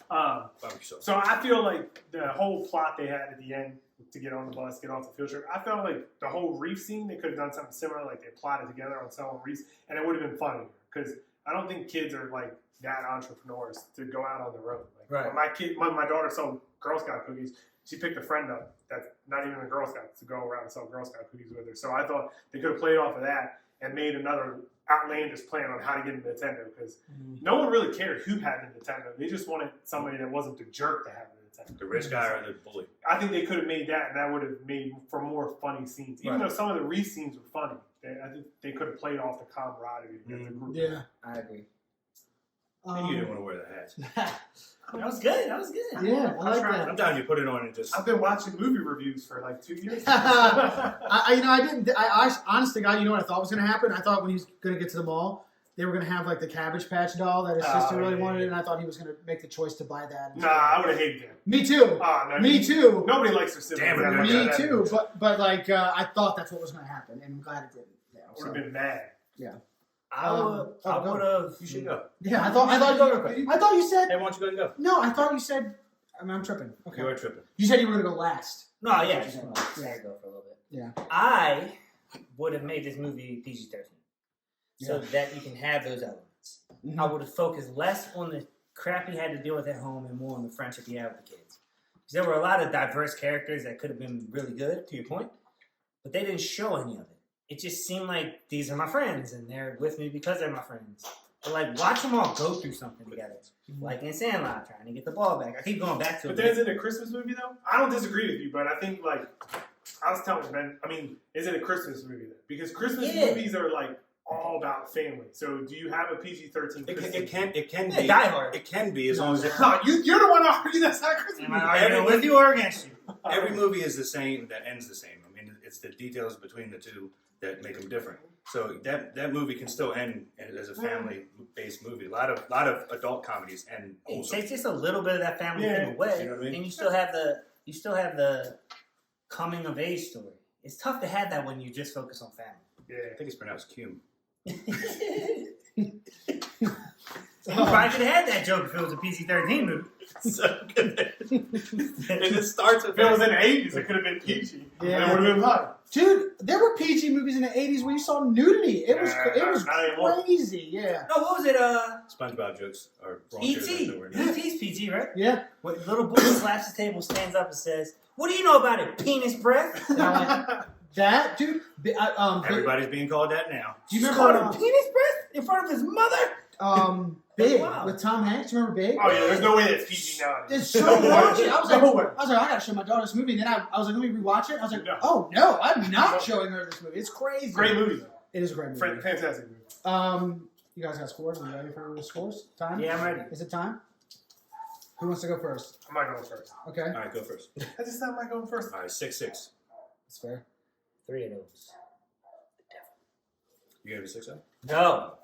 Speaker 3: Barbecue sauce.
Speaker 4: So I feel like the whole plot they had at the end to get on the bus, get off the field trip. I felt like the whole reef scene, they could have done something similar, like they plotted together on selling reefs, and it would have been funny because I don't think kids are like that entrepreneurs to go out on the road. Like,
Speaker 1: Right.
Speaker 4: when my daughter sold Girl Scout cookies, she picked a friend up that's not even a Girl Scout to go around and sell Girl Scout cookies with her. So I thought they could have played off of that and made another outlandish plan on how to get a Nintendo because no one really cared who had a Nintendo. They just wanted somebody that wasn't the jerk to have a Nintendo.
Speaker 3: The rich guy or the bully.
Speaker 4: I think they could have made that, and that would have made for more funny scenes. Even though some of the Reese scenes were funny, I think they could have played off the camaraderie together.
Speaker 2: Yeah,
Speaker 1: I agree.
Speaker 3: And you didn't want to wear the hat.
Speaker 1: That was good.
Speaker 2: Yeah, I like that.
Speaker 3: Sometimes you put it on and just.
Speaker 4: I've been watching movie reviews for like 2 years.
Speaker 2: I didn't. I honest to God, you know what I thought was going to happen? I thought when he was going to get to the mall, they were going to have like the Cabbage Patch doll that his sister really wanted, and I thought he was going to make the choice to buy that.
Speaker 4: Nah, I would have hated that.
Speaker 2: Me too.
Speaker 4: No,
Speaker 2: Me too.
Speaker 4: Nobody likes their siblings.
Speaker 3: Damn it,
Speaker 2: Me too. But like I thought that's what was going to happen, and I'm glad it didn't. Yeah,
Speaker 4: I would have been mad.
Speaker 2: Yeah.
Speaker 1: I would have.
Speaker 3: You should go.
Speaker 2: Yeah, I thought you said.
Speaker 3: Hey, why don't you go and go?
Speaker 2: No, I thought you said. I mean, I'm tripping. Okay.
Speaker 3: You are tripping.
Speaker 2: You said you were going to go last.
Speaker 1: No, yeah. Just want to go for a little bit.
Speaker 2: Yeah.
Speaker 1: I would have made this movie PG-13 so that you can have those elements.
Speaker 2: Mm-hmm.
Speaker 1: I would have focused less on the crap he had to deal with at home and more on the friendship he had with the kids. Because there were a lot of diverse characters that could have been really good, to your point, but they didn't show any of it. It just seemed like these are my friends and they're with me because they're my friends. But like, watch them all go through something together. Like in Sandlot, trying to get the ball back. I keep going back to it.
Speaker 4: But then is it a Christmas movie though? I don't disagree with you, but I think like I was telling Ben, I mean, is it a Christmas movie then? Because Christmas movies are like all about family. So do you have a PG-13?
Speaker 3: It can be.
Speaker 1: Die Hard.
Speaker 3: It can be as long as it.
Speaker 4: No, you're the one arguing that's not a Christmas
Speaker 1: Am
Speaker 4: movie.
Speaker 1: I arguing with you or against you?
Speaker 3: Every movie is the same. That ends the same. I mean, it's the details between the two that make them different. So that movie can still end as a family-based movie. A lot of adult comedies end.
Speaker 1: It takes just a little bit of that family thing away,
Speaker 3: you know what I mean?
Speaker 1: and you still have the coming of age story. It's tough to have that when you just focus on family.
Speaker 3: Yeah, I think it's pronounced Cume.
Speaker 1: You probably could have had that joke if it was a PG-13 movie.
Speaker 3: So good. And it starts with.
Speaker 4: If it was in the 80s, it could have been PG.
Speaker 2: Yeah.
Speaker 4: It would have been fun.
Speaker 2: Dude, there were PG movies in the 80s where you saw nudity. It was crazy. Yeah.
Speaker 1: No, what was it?
Speaker 3: SpongeBob jokes are wrong.
Speaker 1: E.T. E.T.'s PG, right?
Speaker 2: Yeah.
Speaker 1: When little boy slaps the table, stands up and says, "What do you know about it? Penis breath."
Speaker 2: And I'm like, that dude.
Speaker 3: Everybody's being called that now.
Speaker 2: Do you
Speaker 1: Called
Speaker 2: remember
Speaker 1: him penis breath in front of his mother?
Speaker 2: Big
Speaker 1: Wow.
Speaker 2: with Tom Hanks? You remember Big?
Speaker 4: Oh yeah, there's no way that's PG nowadays.
Speaker 2: It's so raunchy. I was like,
Speaker 4: No way.
Speaker 2: I gotta show my daughter this movie. And then I was like, let me rewatch it. I was like,
Speaker 4: No.
Speaker 2: oh no, I'm not showing her this movie. It's crazy.
Speaker 4: Great movie though.
Speaker 2: It is a great movie.
Speaker 4: Fantastic movie.
Speaker 2: You guys got scores? Are you ready for the scores? Time?
Speaker 1: Yeah, I'm ready.
Speaker 2: Is it time? Who wants to go first?
Speaker 4: I'm not going first.
Speaker 2: Okay.
Speaker 3: All right, go first.
Speaker 4: I just said I'm not going first.
Speaker 3: All right, 6-6.
Speaker 2: That's fair.
Speaker 1: 3 of those.
Speaker 3: You gonna be 6-0?
Speaker 1: No.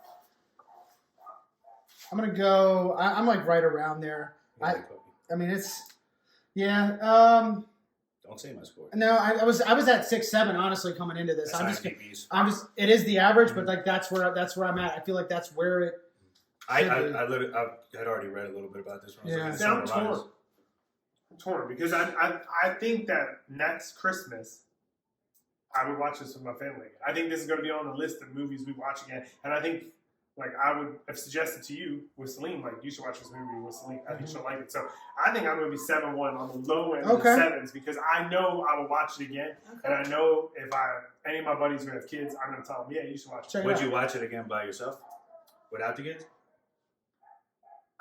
Speaker 2: I'm gonna go. I'm like right around there. I mean, it's yeah.
Speaker 3: Don't say my score.
Speaker 2: No, I was at 6-7 honestly coming into this.
Speaker 3: That's
Speaker 2: I'm just. It is the average, but like that's where I'm at. I feel like that's where it.
Speaker 3: I had already read a little bit about this one.
Speaker 2: Yeah.
Speaker 4: I'm torn because I think that next Christmas I would watch this with my family. I think this is going to be on the list of movies we watch again, and I think like I would have suggested to you with Celine, like you should watch this movie with Celine. I think she'll like it. So I think I'm going to be 7-1 on the low end of the sevens because I know I will watch it again, and I know if any of my buddies who have kids, I'm going to tell them, yeah, you should watch it.
Speaker 3: Would you watch it again by yourself without the kids?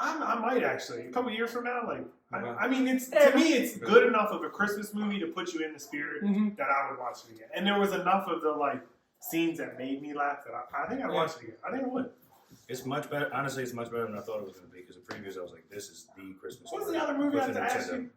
Speaker 4: I might actually. A couple years from now, like I mean, to me, it's good enough of a Christmas movie to put you in the spirit that I would watch it again. And there was enough of the like scenes that made me laugh that I think I'd watch it again. I think I would.
Speaker 3: It's much better. Honestly, it's much better than I thought it was going to be. Because the previews, I was like, "This is the Christmas."
Speaker 4: What's the other movie I have to ask you?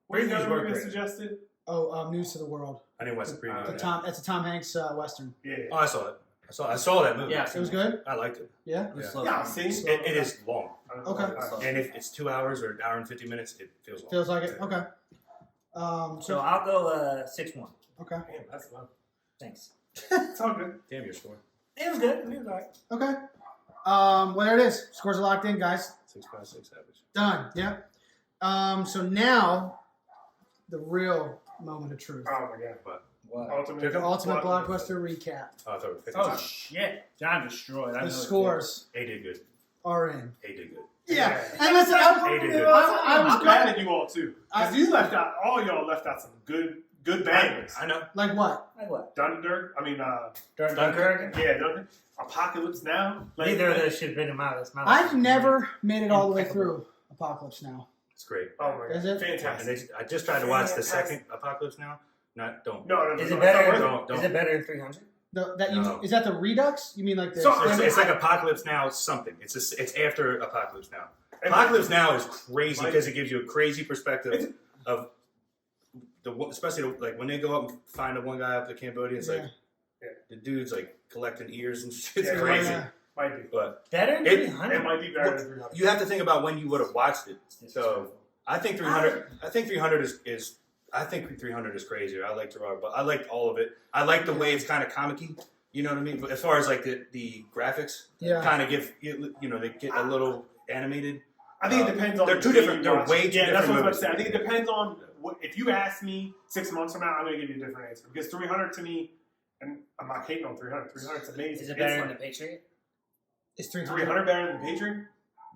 Speaker 4: What's the other movie I suggested?
Speaker 2: Oh, News to the World.
Speaker 3: I didn't watch the preview.
Speaker 2: That's a Tom Hanks Western.
Speaker 4: Yeah.
Speaker 3: Oh, I saw it. I saw that movie.
Speaker 1: Yeah,
Speaker 2: It was good.
Speaker 3: I liked it.
Speaker 2: Yeah.
Speaker 4: Yeah, I've seen it.
Speaker 3: It is long.
Speaker 2: Okay.
Speaker 3: And if it's 2 hours or an hour and 50 minutes, it feels long.
Speaker 2: Feels like it. Okay.
Speaker 1: So I'll go 6-1.
Speaker 2: Okay.
Speaker 4: Damn, that's fun.
Speaker 1: Thanks.
Speaker 4: It's all good.
Speaker 3: Damn your score.
Speaker 1: It was good. It was alright.
Speaker 2: Okay. Well, there it is. Scores are locked in, guys.
Speaker 3: 6.6 average.
Speaker 2: Done. Yeah. So now, the real moment of truth.
Speaker 4: Oh my god.
Speaker 3: What?
Speaker 1: What?
Speaker 4: Ultimate,
Speaker 2: Ultimate Blockbuster recap.
Speaker 3: Oh, I thought it was
Speaker 1: Oh shit! John destroyed. I
Speaker 2: The
Speaker 1: know
Speaker 2: scores
Speaker 3: A did good.
Speaker 2: are in.
Speaker 3: A did good.
Speaker 2: Yeah.
Speaker 4: Yeah.
Speaker 2: And listen,
Speaker 3: They did good.
Speaker 2: I was
Speaker 4: I'm mad at you all too.
Speaker 2: I-
Speaker 4: Because you left out, all y'all left out some good bangers.
Speaker 3: I know.
Speaker 2: like what?
Speaker 1: Like what?
Speaker 4: Dunkirk.
Speaker 1: Dunkirk.
Speaker 4: Yeah, Dunkirk. Apocalypse Now. Like,
Speaker 1: Neither of those should have been in my list.
Speaker 2: I've never made it all the way through Apocalypse Now.
Speaker 3: It's great.
Speaker 4: Oh my god.
Speaker 2: Is it?
Speaker 4: Fantastic.
Speaker 3: I just tried to watch the second Apocalypse Now. Don't.
Speaker 4: No.
Speaker 1: Is
Speaker 4: no,
Speaker 1: it better?
Speaker 3: Don't.
Speaker 1: Is it better than 300?
Speaker 2: Is that the Redux? You mean like the?
Speaker 4: So,
Speaker 3: It's like Apocalypse Now something. It's after Apocalypse Now. Apocalypse Now is crazy because it gives you a crazy perspective of especially like when they go up and find the one guy up in Cambodia. It's like the dude's like collecting ears and shit. It's crazy.
Speaker 2: Yeah.
Speaker 4: Might be.
Speaker 3: But
Speaker 1: Better than 300?
Speaker 4: It might be better than 300.
Speaker 3: you have to think about when you would have watched it. So I think 300. I think 300 is. I think 300 is crazier. I liked Gerard, but I liked all of it. I like the way it's kind of comic-y. You know what I mean? But as far as like the graphics, kind of give they get a little animated.
Speaker 4: I think it depends on.
Speaker 3: They're two different. They're way two different.
Speaker 4: That's what I was about
Speaker 3: movies.
Speaker 4: to say. I think it depends on if you ask me 6 months from now, I'm going to give you a different answer because 300 to me, and I'm not hating on 300. 300 is amazing.
Speaker 1: Is it better than the Patriot?
Speaker 2: It's
Speaker 4: 300 better than the Patriot?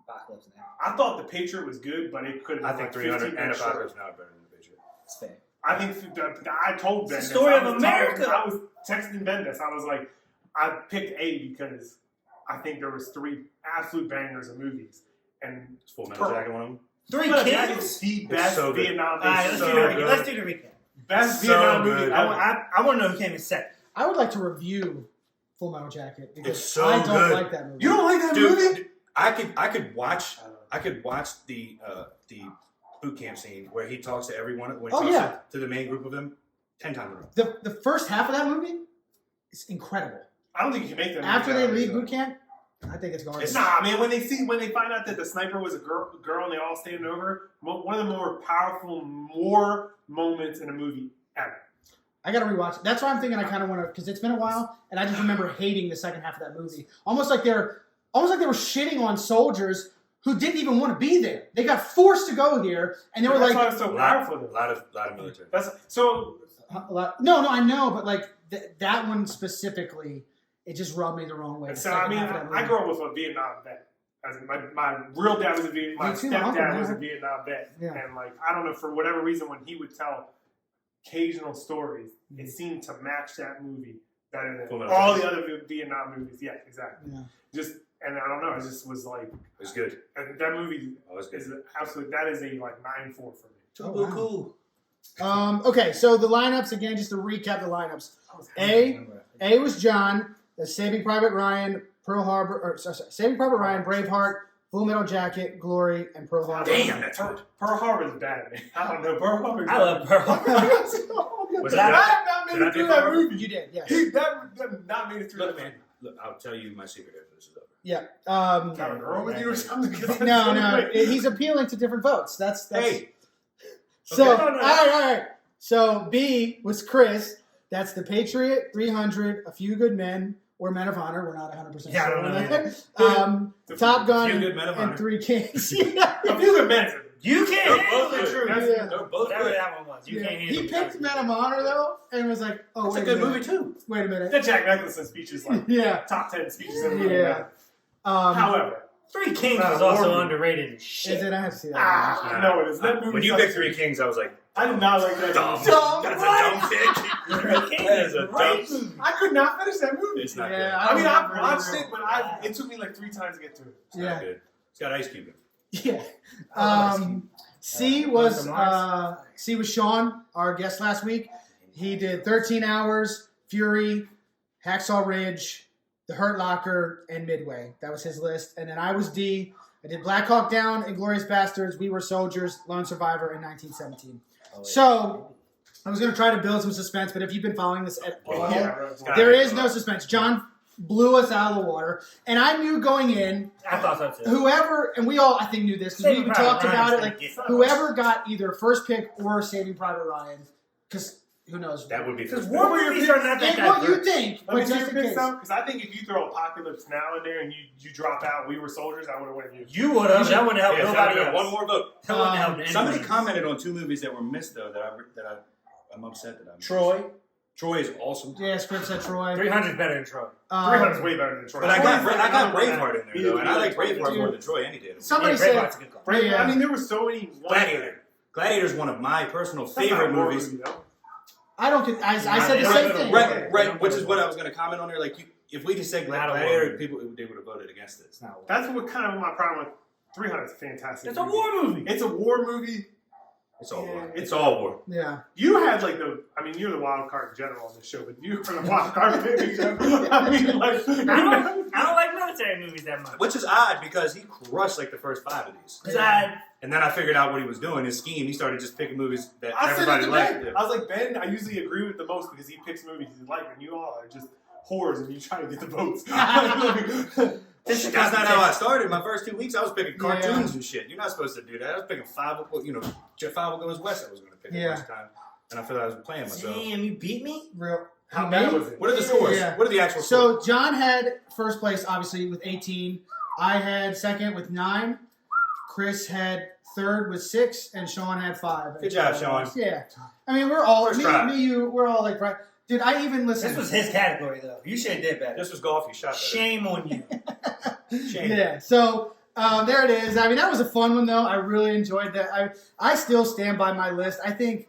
Speaker 1: Apocalypse Now.
Speaker 4: I thought the Patriot was good, but it could have.
Speaker 3: I think 300 and Apocalypse Now are better than the Patriot.
Speaker 1: It's fair.
Speaker 4: I think I told Ben.
Speaker 1: It's the story of America.
Speaker 4: I was texting Ben this. I was like, I picked A because I think there was 3 absolute bangers of movies, and
Speaker 3: Full Metal Jacket one of them.
Speaker 1: Three
Speaker 4: Full Metal
Speaker 1: Kings?
Speaker 4: Jacket is the best
Speaker 3: so good.
Speaker 4: Vietnam.
Speaker 1: All right, let's do the recap.
Speaker 4: Best
Speaker 3: So
Speaker 4: Vietnam
Speaker 3: good.
Speaker 4: movie.
Speaker 1: I want to know who came in second.
Speaker 2: I would like to review Full Metal Jacket because
Speaker 3: It's so
Speaker 2: I don't
Speaker 3: good.
Speaker 2: like that movie.
Speaker 4: You don't like that
Speaker 3: Dude,
Speaker 4: movie?
Speaker 3: I could watch the boot camp scene where he talks to everyone when he talks to the main group of them 10 times in a row.
Speaker 2: The first half of that movie is incredible.
Speaker 4: I don't think you can make that.
Speaker 2: After
Speaker 4: movie
Speaker 2: they leave
Speaker 4: nowadays,
Speaker 2: boot camp, I think it's garbage.
Speaker 4: Nah, man. When they find out that the sniper was a girl, and they all standing over, one of the more powerful moments in a movie ever.
Speaker 2: I gotta rewatch it. That's why I'm thinking I kind of want to, because it's been a while, and I just remember hating the second half of that movie. Almost like they were shitting on soldiers who didn't even want to be there. They got forced to go here, and they were
Speaker 4: That's
Speaker 2: like,
Speaker 4: why it's so powerful.
Speaker 3: A lot of military.
Speaker 4: That's so.
Speaker 2: no, I know, but like that one specifically, it just rubbed me the wrong way.
Speaker 4: So I mean, I grew up with a Vietnam vet. As my real dad was a Vietnam. My stepdad was a Vietnam vet, and like I don't know, for whatever reason, when he would tell occasional stories, it seemed to match that movie better than all the other Vietnam movies. Yeah, exactly. Yeah. And I don't know, it just was like,
Speaker 3: It was good.
Speaker 4: And that movie
Speaker 3: is
Speaker 4: absolutely, that is a like 9.4 for me.
Speaker 2: Oh, wow. Cool. Okay, so the lineups again, just to recap the lineups. A was John, Saving Private Ryan, Pearl Harbor, Saving Private Ryan, Braveheart, Full Metal Jacket, Glory, and Pearl Harbor.
Speaker 3: Damn, that's good.
Speaker 4: Pearl Harbor's bad, man. I don't know. Pearl Harbor.
Speaker 1: I love Pearl Harbor.
Speaker 3: Was
Speaker 4: I
Speaker 3: that-
Speaker 4: have not made it through that movie.
Speaker 2: You did, yes.
Speaker 4: That not made it through
Speaker 3: Look,
Speaker 4: that
Speaker 3: man. Look, I'll tell you my secret after this is over.
Speaker 2: Yeah.
Speaker 4: Got a girl with you or something?
Speaker 2: No. He's appealing to different votes. That's
Speaker 3: Hey.
Speaker 2: So,
Speaker 3: Okay.
Speaker 2: all right. So, B was Chris. That's The Patriot, 300, A Few Good Men, or Men of Honor. We're not 100%
Speaker 1: Yeah, I
Speaker 2: sure
Speaker 1: don't
Speaker 2: on
Speaker 1: know.
Speaker 2: that. Top Gun
Speaker 3: Few Good Men of
Speaker 2: and
Speaker 3: Honor.
Speaker 2: Three Kings.
Speaker 4: A Few Good Men.
Speaker 1: You can't handle
Speaker 3: both
Speaker 1: the
Speaker 3: good.
Speaker 1: truth.
Speaker 2: Yeah.
Speaker 3: They're both
Speaker 1: Whatever
Speaker 3: good.
Speaker 1: that one was. You can't handle
Speaker 2: He
Speaker 1: the
Speaker 2: picked
Speaker 1: truth.
Speaker 2: Men of Honor, though, and was like, oh,
Speaker 3: That's
Speaker 2: wait
Speaker 3: a good
Speaker 2: minute.
Speaker 3: movie, too.
Speaker 2: Wait a minute.
Speaker 4: That Jack Nicholson speech is like
Speaker 2: Yeah.
Speaker 4: top 10 speeches ever.
Speaker 2: Yeah.
Speaker 4: However,
Speaker 1: Three Kings
Speaker 4: Not
Speaker 1: was
Speaker 4: a
Speaker 1: also
Speaker 4: war
Speaker 1: underrated as shit.
Speaker 2: Is it? I have to see that.
Speaker 4: no, it is. That movie
Speaker 3: When you picked Three Kings, I was like,
Speaker 4: I did not like that
Speaker 3: dumb.
Speaker 4: movie.
Speaker 3: That's a dumb pick.
Speaker 1: Three Kings
Speaker 3: That is a
Speaker 1: great
Speaker 3: dumb.
Speaker 1: movie.
Speaker 4: I could not finish that movie.
Speaker 3: It's not
Speaker 2: Yeah,
Speaker 3: good.
Speaker 4: I mean,
Speaker 2: don't
Speaker 4: I've
Speaker 2: remember
Speaker 4: watched
Speaker 2: either.
Speaker 4: it, but it took me like 3 times to get to it.
Speaker 3: It's not
Speaker 2: Yeah.
Speaker 3: good. It's got Ice Cube in it.
Speaker 2: Yeah. C was Sean, our guest last week. He did 13 Hours, Fury, Hacksaw Ridge, The Hurt Locker, and Midway. That was his list. And then I was D. I did Black Hawk Down, Inglourious Bastards, We Were Soldiers, Lone Survivor, and 1917. So I was going to try to build some suspense, but if you've been following this at all, there is no suspense. John blew us out of the water. And I knew going in,
Speaker 1: I thought so too.
Speaker 2: whoever, and we all, I think, knew this because we even talked about it. Like,
Speaker 1: different.
Speaker 2: whoever got either first pick or Saving Private Ryan, because who knows?
Speaker 3: That would be
Speaker 1: because war movies are not that
Speaker 2: And
Speaker 1: guy.
Speaker 2: what you think?
Speaker 4: Let me
Speaker 2: But
Speaker 4: see
Speaker 2: just
Speaker 4: your
Speaker 2: in
Speaker 4: picks
Speaker 2: case.
Speaker 4: out, because I think if you throw Apocalypse Now in there and you drop out We Were Soldiers, I would have went you.
Speaker 1: You would have. That wouldn't help nobody else.
Speaker 3: One more vote.
Speaker 1: That wouldn't help
Speaker 3: Somebody
Speaker 1: anyone.
Speaker 3: commented on 2 movies that were missed though I'm upset that I missed.
Speaker 1: Troy.
Speaker 3: Troy is awesome.
Speaker 2: Yeah, script said Troy.
Speaker 1: 300 is better than Troy.
Speaker 4: 300 is way better than Troy.
Speaker 3: But I got Braveheart in there though, and I like Braveheart more than Troy any day.
Speaker 2: Somebody
Speaker 1: Yeah,
Speaker 2: said,
Speaker 1: Braveheart's a good call.
Speaker 2: Yeah.
Speaker 4: I mean, there were so many.
Speaker 3: Gladiator. Gladiator is one of my personal
Speaker 4: That's not
Speaker 3: favorite
Speaker 4: a war
Speaker 3: movies.
Speaker 4: movie, though.
Speaker 2: I don't get, I said the same thing.
Speaker 3: Right, which is what I was going to comment on there. Like, if we just said Gladiator, they would have voted against it.
Speaker 1: It's not war.
Speaker 4: That's what kind of my problem with 300 is fantastic.
Speaker 1: It's a war movie.
Speaker 4: It's a war movie.
Speaker 3: It's all war.
Speaker 4: Yeah.
Speaker 3: It's all war.
Speaker 2: Yeah.
Speaker 4: You had like you're the wild card in general on this show, but you were the wild card pick in general. I mean, like,
Speaker 1: I don't like military movies that much.
Speaker 3: Which is odd because he crushed like the first 5 of these. And then I figured out what he was doing. His scheme, he started just picking movies that everybody liked.
Speaker 4: I was like, Ben, I usually agree with the most because he picks movies he likes, and you all are just whores and you try to get the votes.
Speaker 3: That's not how I started. My first 2 weeks, I was picking cartoons and shit. You're not supposed to do that. I was picking 5 Will Goes West. I was going to pick the first time, and I felt like I was playing myself.
Speaker 1: Damn, you beat me.
Speaker 2: Real.
Speaker 4: How bad was it?
Speaker 3: What are the scores?
Speaker 2: Yeah.
Speaker 3: What are the actual scores?
Speaker 2: So John had first place, obviously, with 18. I had second with 9. Chris had third with 6, and Sean had 5.
Speaker 3: Good job, Sean.
Speaker 2: Yeah. I mean, we're all, we're all like, right. Dude, I even listened.
Speaker 1: This was his category, though. You should have did better.
Speaker 3: This was golf. You shot better.
Speaker 1: Shame on you.
Speaker 3: Shame.
Speaker 2: Yeah. So there it is. I mean, that was a fun one, though. I really enjoyed that. I still stand by my list. I think,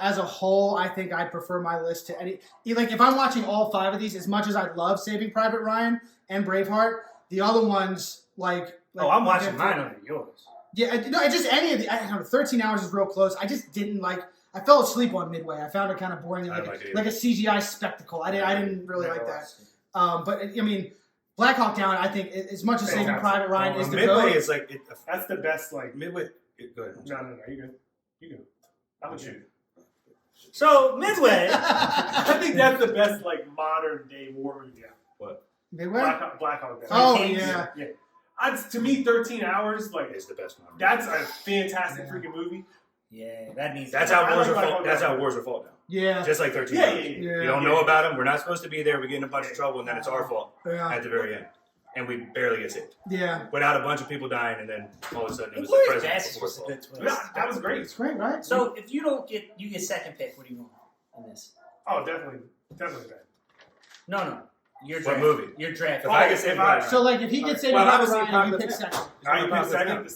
Speaker 2: as a whole, I think I prefer my list to any. Like, if I'm watching all 5 of these, as much as I love Saving Private Ryan and Braveheart, the other ones, like
Speaker 1: I'm watching mine over yours.
Speaker 2: Yeah, no, just any of the. I don't know, 13 hours is real close. I just didn't like. I fell asleep on Midway. I found it kind of boring, like a CGI spectacle. I didn't really like that. But I mean, Black Hawk Down. I think as much as Saving Private Ryan is the
Speaker 3: Midway is like
Speaker 4: that's the best. Like
Speaker 3: Midway. Go ahead.
Speaker 4: No, you go. I'm with you.
Speaker 1: So Midway,
Speaker 4: I think that's the best like modern day war movie.
Speaker 3: What?
Speaker 2: Midway?
Speaker 4: Black Hawk Down.
Speaker 2: Oh yeah.
Speaker 4: To me, 13 hours like
Speaker 3: is the best one.
Speaker 4: That's a fantastic freaking movie.
Speaker 1: Yeah, that needs.
Speaker 3: That's how wars are fought. That's how wars are fought down.
Speaker 2: Yeah.
Speaker 3: Just like 13 hours. You don't know about them. We're not supposed to be there. We get in a bunch of trouble, and then it's our fault at the very end, and we barely get saved.
Speaker 2: Yeah.
Speaker 3: Without a bunch of people dying, and then all of a sudden it was the president before fault.
Speaker 4: That was great.
Speaker 2: It's great, right?
Speaker 1: So if you don't get, you get second pick. What do you want on this?
Speaker 4: Oh, definitely bad.
Speaker 1: No. Your
Speaker 3: What
Speaker 1: draft.
Speaker 3: movie?
Speaker 1: Your draft.
Speaker 3: If I get saved,
Speaker 2: So like if he gets Saving Private Ryan, you pick second.
Speaker 4: You pick second.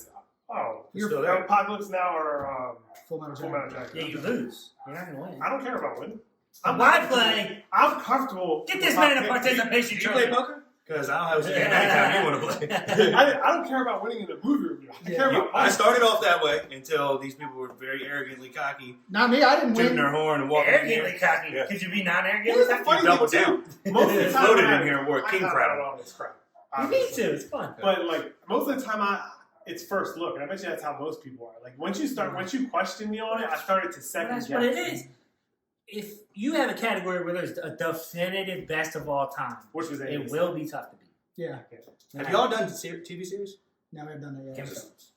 Speaker 4: Oh,
Speaker 3: you're still there.
Speaker 4: Apocalypse Now or
Speaker 2: Full Metal
Speaker 4: Jacket.
Speaker 1: Yeah, you lose. You're not gonna win.
Speaker 4: I don't care about winning.
Speaker 1: Why play?
Speaker 4: I'm comfortable.
Speaker 1: Get this man a participation
Speaker 3: Do you play
Speaker 1: trophy.
Speaker 3: poker? Because I'll have you anytime you want to play.
Speaker 4: I don't care about winning in a movie review. I care about
Speaker 3: I started off that way until these people were very arrogantly cocky.
Speaker 2: Not me. I didn't
Speaker 3: tooting
Speaker 2: win.
Speaker 3: their horn and walking
Speaker 1: Arrogantly cocky.
Speaker 3: Yeah.
Speaker 1: Could you be non-arrogantly cocky?
Speaker 3: You doubled down.
Speaker 4: Most of the time,
Speaker 3: Floated in here and wore a king
Speaker 4: I
Speaker 3: crown.
Speaker 4: all this crap.
Speaker 1: You need to. It's fun.
Speaker 4: But like most of the time, it's first look, and I bet you that's how most people are. Like once you question me on it, I started to second
Speaker 1: That's
Speaker 4: guess.
Speaker 1: what it is. If you have a category where there's a definitive best of all time,
Speaker 4: which was
Speaker 1: it will be tough to beat.
Speaker 2: Yeah.
Speaker 3: Have y'all done TV series?
Speaker 2: No, we haven't done that yet.
Speaker 1: Game of Thrones.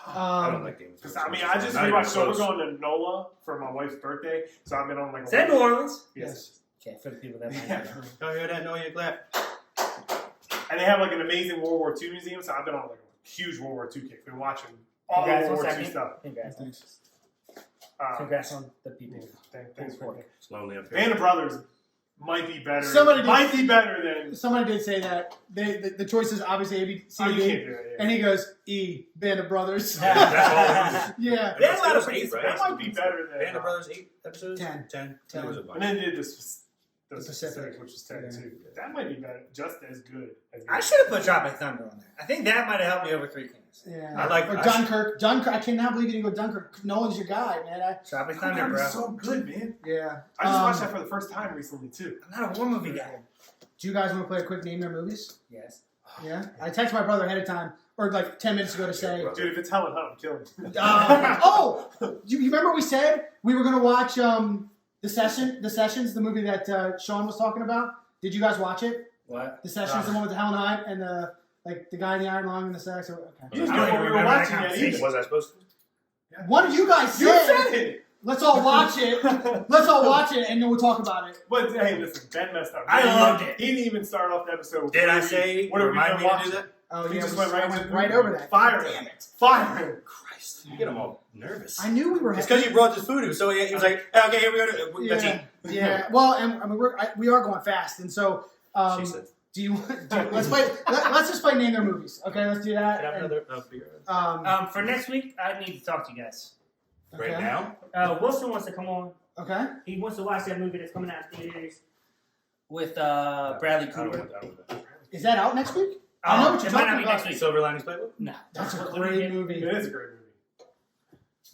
Speaker 3: I don't like Game of Thrones.
Speaker 4: I mean, I just rewatched. So we're going to NOLA for my wife's birthday. So I've been on like.
Speaker 1: Is that New Orleans?
Speaker 4: Yes.
Speaker 1: Okay, for the people that might not know.
Speaker 3: Y'all hear that? No, you're glad.
Speaker 4: And they have like an amazing World War II museum. So I've been on like a huge World War II kick. Been watching all the World War II stuff.
Speaker 1: Congrats.
Speaker 2: Thanks.
Speaker 1: Congrats on the people.
Speaker 4: Thanks for it.
Speaker 3: It's lonely up here.
Speaker 4: Band of Brothers might be better.
Speaker 2: Somebody
Speaker 4: than.
Speaker 2: Somebody did say that. The choice is obviously A, B, C,
Speaker 4: Oh, you
Speaker 2: D.
Speaker 4: can't do it, yeah.
Speaker 2: And he goes, E, Band of Brothers.
Speaker 3: That's all.
Speaker 2: Yeah.
Speaker 1: They had a lot of
Speaker 3: eight, right?
Speaker 4: That might be better than.
Speaker 3: Band of Brothers 8 episodes?
Speaker 2: 10.
Speaker 3: 10.
Speaker 2: Ten.
Speaker 3: It was a bunch.
Speaker 4: And then they did the
Speaker 2: Pacific.
Speaker 4: which is 10
Speaker 2: Yeah.
Speaker 4: too. That might be better, just as good.
Speaker 1: I should have put Tropic Thunder on there. I think that might have helped me over 3 Kings.
Speaker 2: Yeah.
Speaker 3: I like-
Speaker 2: or Dunkirk. Dunkirk. I cannot believe you didn't go Dunkirk. Nolan's your guy, man.
Speaker 1: Tropic Thunder, bro.
Speaker 4: so good, man.
Speaker 2: Yeah.
Speaker 4: I just watched that for the first time recently too.
Speaker 1: I'm not a war movie guy.
Speaker 2: Do you guys want to play a quick name their movies?
Speaker 1: Yes.
Speaker 2: Yeah. I texted my brother ahead of time, or like 10 minutes ago to say.
Speaker 4: Dude, if it's Helen Hunt, I'm killing you.
Speaker 2: You remember we said we were going to watch The Sessions, the movie that Sean was talking about? Did you guys watch it?
Speaker 1: What?
Speaker 2: The Session is the one with the Helen Hunt and the guy in the iron lung and the sex. Okay.
Speaker 4: You just know what we were watching that either.
Speaker 3: Was I supposed to?
Speaker 2: One of you guys
Speaker 4: You
Speaker 2: said
Speaker 4: it.
Speaker 2: let's all watch it. Let's all watch it, and then we'll talk about it.
Speaker 4: But hey, listen, Ben messed up.
Speaker 1: I loved it.
Speaker 4: He didn't even start off the episode.
Speaker 3: Did I say?
Speaker 4: What are we
Speaker 3: remind me to
Speaker 4: watching?
Speaker 3: do that?
Speaker 2: Oh,
Speaker 4: He
Speaker 2: yeah,
Speaker 4: just
Speaker 2: we
Speaker 4: went right,
Speaker 2: went
Speaker 4: to
Speaker 2: right over that.
Speaker 4: Fire
Speaker 2: Damn
Speaker 4: him.
Speaker 2: it.
Speaker 4: Fire him.
Speaker 3: Christ, you get him all nervous.
Speaker 2: I knew we were.
Speaker 3: It's because you brought this food, so he was like, "Okay, here we go. Let's eat."
Speaker 2: Yeah. Well, and I mean, we are going fast, and so
Speaker 3: She said.
Speaker 2: let's play. Let's just play name their movies. Okay, let's do that.
Speaker 3: Can I have another beer?
Speaker 1: For next week, I need to talk to you guys.
Speaker 3: Right now?
Speaker 1: Wilson wants to come on.
Speaker 2: Okay.
Speaker 1: He wants to watch that movie that's coming out in theaters with Bradley Cooper.
Speaker 2: Is that out next week? I know what you're
Speaker 1: it might
Speaker 2: talking
Speaker 1: not be
Speaker 2: about.
Speaker 1: next week.
Speaker 3: Silver Linings Playbook?
Speaker 1: No.
Speaker 2: That's a great movie.
Speaker 4: It is a great movie.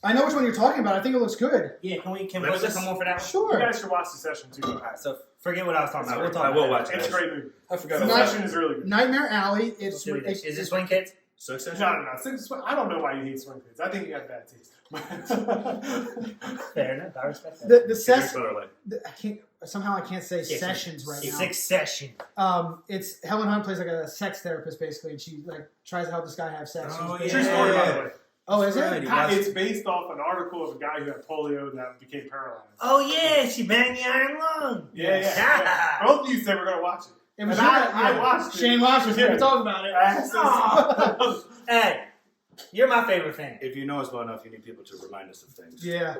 Speaker 2: I know which one you're talking about. I think it looks good.
Speaker 1: Yeah, can
Speaker 3: Nemesis?
Speaker 1: Wilson come on for that one?
Speaker 4: You
Speaker 2: Sure.
Speaker 4: guys should watch the session too.
Speaker 1: Alright, so forget what I was talking about. We'll talk
Speaker 3: I
Speaker 1: about
Speaker 3: will
Speaker 1: it.
Speaker 3: watch it.
Speaker 4: It's a great movie.
Speaker 3: I forgot
Speaker 4: The
Speaker 3: about
Speaker 4: session is really good.
Speaker 2: Nightmare Alley.
Speaker 1: Is it Swing Kids?
Speaker 3: Succession?
Speaker 4: No. I don't know why you hate swing kids. I think you have bad taste.
Speaker 1: Fair enough. I respect that.
Speaker 2: The session. I can't say
Speaker 1: Six.
Speaker 2: sessions right now.
Speaker 1: Succession.
Speaker 2: It's Helen Hunt plays like a sex therapist basically, and she tries to help this guy have sex.
Speaker 3: Oh,
Speaker 2: She's
Speaker 4: True
Speaker 3: yeah.
Speaker 4: story, by the way.
Speaker 2: Oh, is
Speaker 3: Right.
Speaker 2: it?
Speaker 4: It's based off an article of a guy who had polio that became paralyzed.
Speaker 1: Oh yeah, she banged the iron lung.
Speaker 4: Yeah. Both of you said we're gonna watch it.
Speaker 2: It was
Speaker 4: And I watched it.
Speaker 2: Shane watched it.
Speaker 4: Yeah.
Speaker 2: We talking about it.
Speaker 1: Aw. Hey, you're my favorite fan.
Speaker 3: If you know us well enough, you need people to remind us of things.
Speaker 2: Yeah.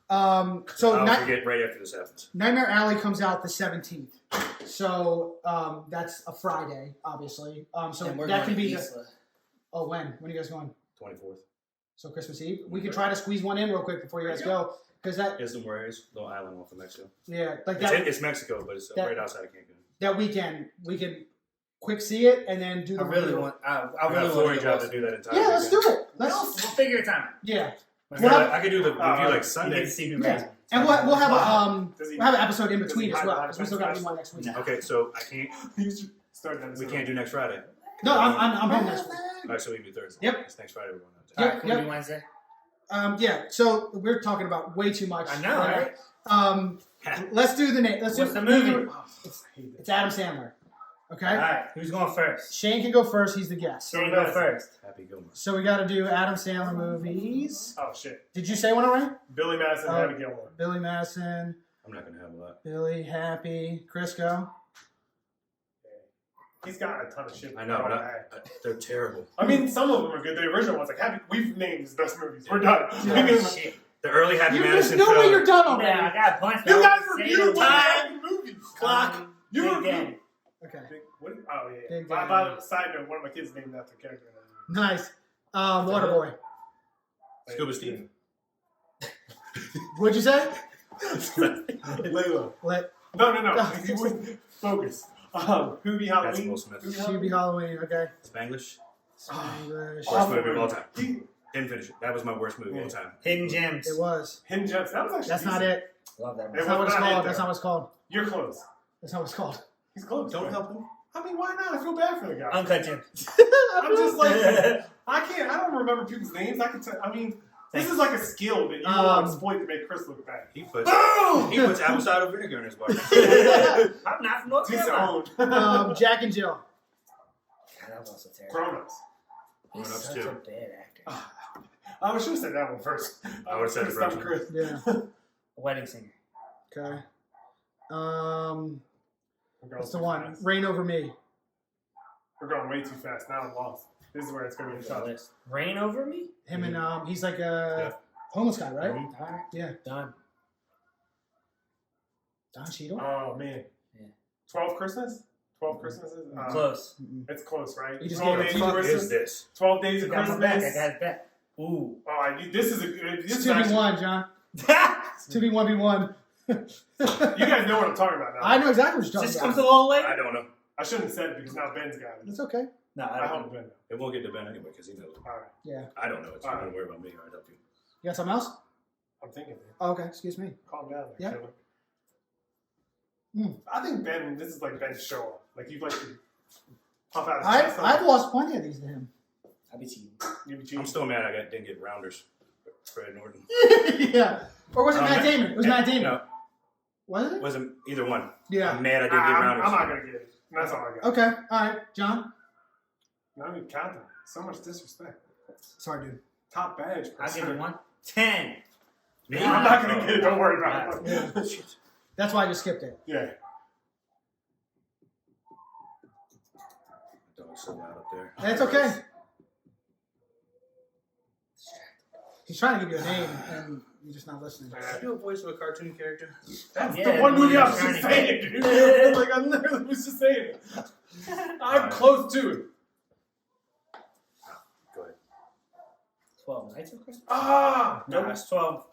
Speaker 2: So
Speaker 3: I'll forget right after this happens.
Speaker 2: Nightmare Alley comes out the 17th. So that's a Friday, obviously. So
Speaker 1: And we're
Speaker 2: that
Speaker 1: going
Speaker 2: can
Speaker 1: to
Speaker 2: be.
Speaker 1: Isla.
Speaker 2: Oh, when? When are you guys going?
Speaker 3: 24th.
Speaker 2: So Christmas Eve. We could try to squeeze one in real quick before you guys go, because that.
Speaker 3: It's the Juarez, little island off of Mexico.
Speaker 2: Yeah, like that.
Speaker 3: It's Mexico, but it's right outside of Cancun.
Speaker 2: That weekend we can quick see it and then do the.
Speaker 1: I really
Speaker 2: review.
Speaker 1: want. I
Speaker 3: I
Speaker 1: really
Speaker 3: got a
Speaker 1: want
Speaker 3: flooring job to do that entire
Speaker 2: Yeah, let's do
Speaker 3: weekend.
Speaker 2: it. Let's.
Speaker 1: We'll figure it out.
Speaker 2: Yeah.
Speaker 3: I could do the review like
Speaker 1: You get
Speaker 3: Sunday.
Speaker 1: to see who
Speaker 2: Yeah.
Speaker 1: raised me.
Speaker 2: And we'll have
Speaker 4: Does he-
Speaker 2: we'll have an episode in
Speaker 4: does
Speaker 2: between
Speaker 4: he
Speaker 2: as
Speaker 4: hide
Speaker 2: well,
Speaker 4: behind
Speaker 2: because we still got to do
Speaker 4: fence
Speaker 2: one next week.
Speaker 1: No.
Speaker 3: Okay, so I can't.
Speaker 4: You should start that.
Speaker 3: We can't do next Friday.
Speaker 2: No, I'm home next week.
Speaker 3: All right, so we can do Thursday.
Speaker 2: Yep.
Speaker 3: It's next Friday. We're going out.
Speaker 1: All right,
Speaker 2: Yep,
Speaker 1: can we
Speaker 2: yep.
Speaker 1: do Wednesday?
Speaker 2: Yeah. So we're talking about way too much.
Speaker 1: I know, right?
Speaker 2: Let's do the name. Let's
Speaker 1: What's
Speaker 2: do
Speaker 1: the movie?
Speaker 2: It's Adam Sandler. Okay.
Speaker 1: All right, who's going first?
Speaker 2: Shane can go first. He's the guest.
Speaker 1: Shane, go first.
Speaker 3: Happy Gilmore.
Speaker 2: So we got to do Adam Sandler movies.
Speaker 4: Oh shit!
Speaker 2: Did you say one already?
Speaker 4: Billy Madison,
Speaker 2: Oh.
Speaker 4: Happy Gilmore.
Speaker 2: Billy Madison,
Speaker 3: I'm not going to have a lot.
Speaker 2: Billy, Happy, Chris, go.
Speaker 4: He's got a ton of shit.
Speaker 3: I know, but they're terrible.
Speaker 4: I mean, some of them are good. The original ones, like Happy, we've named his best movies. We're done.
Speaker 2: Yeah.
Speaker 1: Shit.
Speaker 3: The early Happy
Speaker 2: There's
Speaker 3: Madison
Speaker 2: no way
Speaker 3: film.
Speaker 2: you're done
Speaker 1: Yeah,
Speaker 2: already.
Speaker 1: I got a bunch.
Speaker 4: You guys
Speaker 1: Same
Speaker 4: reviewed one
Speaker 1: time.
Speaker 4: Happy movies.
Speaker 3: Clock.
Speaker 4: You
Speaker 1: Big
Speaker 4: reviewed.
Speaker 1: Daddy.
Speaker 2: Okay.
Speaker 4: What? Oh yeah.
Speaker 2: Big
Speaker 4: By
Speaker 2: Daddy.
Speaker 4: the side note, one of my kids named after a character.
Speaker 2: Nice. Waterboy.
Speaker 3: Scuba Steve.
Speaker 2: What'd you say?
Speaker 4: Layla. No. He wouldn't focus. Hoobie
Speaker 3: That's
Speaker 4: Halloween.
Speaker 3: Will Smith.
Speaker 2: Hubie Halloween. Okay.
Speaker 3: Spanglish.
Speaker 2: English.
Speaker 3: Worst movie of all time.
Speaker 4: He-
Speaker 3: Didn't finish it. That was my worst movie of all time.
Speaker 1: Hidden Gems.
Speaker 2: It was.
Speaker 4: Hidden Gems. That was actually.
Speaker 2: That's not
Speaker 4: decent.
Speaker 2: it.
Speaker 1: Love that
Speaker 4: It
Speaker 1: movie.
Speaker 2: That's not what it's
Speaker 4: was not
Speaker 2: called.
Speaker 4: it,
Speaker 2: That's
Speaker 4: though.
Speaker 2: not what it's called.
Speaker 4: You're close.
Speaker 2: That's not what it's called.
Speaker 4: He's close.
Speaker 3: Don't
Speaker 4: man.
Speaker 3: help him.
Speaker 4: I mean, why not? I feel bad for the guy.
Speaker 1: Uncut Gems.
Speaker 4: I'm just like, I don't remember people's names. I can tell. I mean, this is like a skill that you will exploit to make Chris look bad.
Speaker 3: He puts
Speaker 1: Boom!
Speaker 3: apple cider vinegar in his water.
Speaker 1: I'm not from North
Speaker 4: His
Speaker 1: Carolina.
Speaker 4: own.
Speaker 2: Jack and Jill.
Speaker 1: God, that was also terrible.
Speaker 4: Grown-ups.
Speaker 1: He's
Speaker 3: Grown-ups
Speaker 1: such
Speaker 3: too.
Speaker 1: a bad actor.
Speaker 4: I should have said that one first.
Speaker 3: I would've said the first one.
Speaker 4: Chris.
Speaker 2: Yeah.
Speaker 1: Wedding Singer.
Speaker 2: Okay.
Speaker 4: We're
Speaker 2: What's the
Speaker 4: going too
Speaker 2: one?
Speaker 4: fast.
Speaker 2: Rain Over Me.
Speaker 4: We're going way too fast. Now I'm lost. This is where it's going to be tough.
Speaker 1: Rain Over Me?
Speaker 2: Him and he's like a homeless guy, right?
Speaker 1: All right.
Speaker 2: Yeah.
Speaker 1: Done.
Speaker 2: Don Cheadle.
Speaker 4: Oh man.
Speaker 1: Yeah.
Speaker 4: 12 Christmas? 12 Christmases?
Speaker 1: Close.
Speaker 4: It's close, right?
Speaker 2: You just
Speaker 4: 12
Speaker 2: gave
Speaker 4: days
Speaker 2: it
Speaker 4: of
Speaker 3: What
Speaker 4: Christmas.
Speaker 3: is this?
Speaker 4: 12 days of
Speaker 1: I got my
Speaker 4: Christmas.
Speaker 1: back. I got his back. Ooh.
Speaker 4: Oh, this is a good. This
Speaker 2: It's
Speaker 4: is actually,
Speaker 2: 2v1, John. 2v1v1.
Speaker 4: you guys know what I'm talking about now.
Speaker 2: I know exactly what you're talking
Speaker 1: Just
Speaker 2: about.
Speaker 1: comes a long way.
Speaker 3: I don't know.
Speaker 4: I shouldn't have said it because now Ben's got it.
Speaker 2: It's okay.
Speaker 1: No,
Speaker 4: I
Speaker 1: I
Speaker 4: hope
Speaker 1: don't.
Speaker 4: Ben.
Speaker 3: It won't get to Ben anyway because he knows.
Speaker 4: All right.
Speaker 2: Yeah.
Speaker 3: I don't know it. So
Speaker 4: All
Speaker 3: don't
Speaker 4: right.
Speaker 3: worry about me. I'll help you.
Speaker 2: You got something else?
Speaker 4: I'm thinking, man.
Speaker 2: Oh, okay. Excuse me.
Speaker 4: Calm down there,
Speaker 2: Yeah.
Speaker 4: Killer. I think Ben, this is like Ben's show off. Like, you'd like to puff out his chest.
Speaker 2: I've lost plenty of these to him.
Speaker 1: I'll be cheating.
Speaker 4: You'd be
Speaker 3: I'm
Speaker 4: cheating.
Speaker 3: still mad didn't get Rounders. Fred Norton.
Speaker 2: Yeah. Or was it Matt Damon? It was Matt Damon.
Speaker 3: No,
Speaker 2: Was it?
Speaker 3: wasn't either one.
Speaker 2: Yeah.
Speaker 3: I'm mad I didn't get Rounders.
Speaker 4: I'm not going to get it. And that's all I got.
Speaker 2: Okay. All right, John.
Speaker 4: Not even counting. So much disrespect.
Speaker 2: Sorry, dude.
Speaker 4: Top badge.
Speaker 1: I'll give it 1. 10.
Speaker 4: I'm not going to get it. Don't worry about it.
Speaker 2: Yeah. That's why I just skipped it.
Speaker 4: Yeah.
Speaker 3: Dog's so loud up there.
Speaker 2: That's okay. He's trying to give you a name, and you're just not listening.
Speaker 3: Did you do a voice of a cartoon character?
Speaker 4: That's
Speaker 1: Yeah,
Speaker 4: the one movie I was
Speaker 1: trying
Speaker 4: just
Speaker 1: to
Speaker 4: saying, dude. Like, I literally was just saying it. I'm close to it.
Speaker 3: Go ahead.
Speaker 1: 12 Nights of Christmas?
Speaker 4: Ah!
Speaker 1: No, it's 12.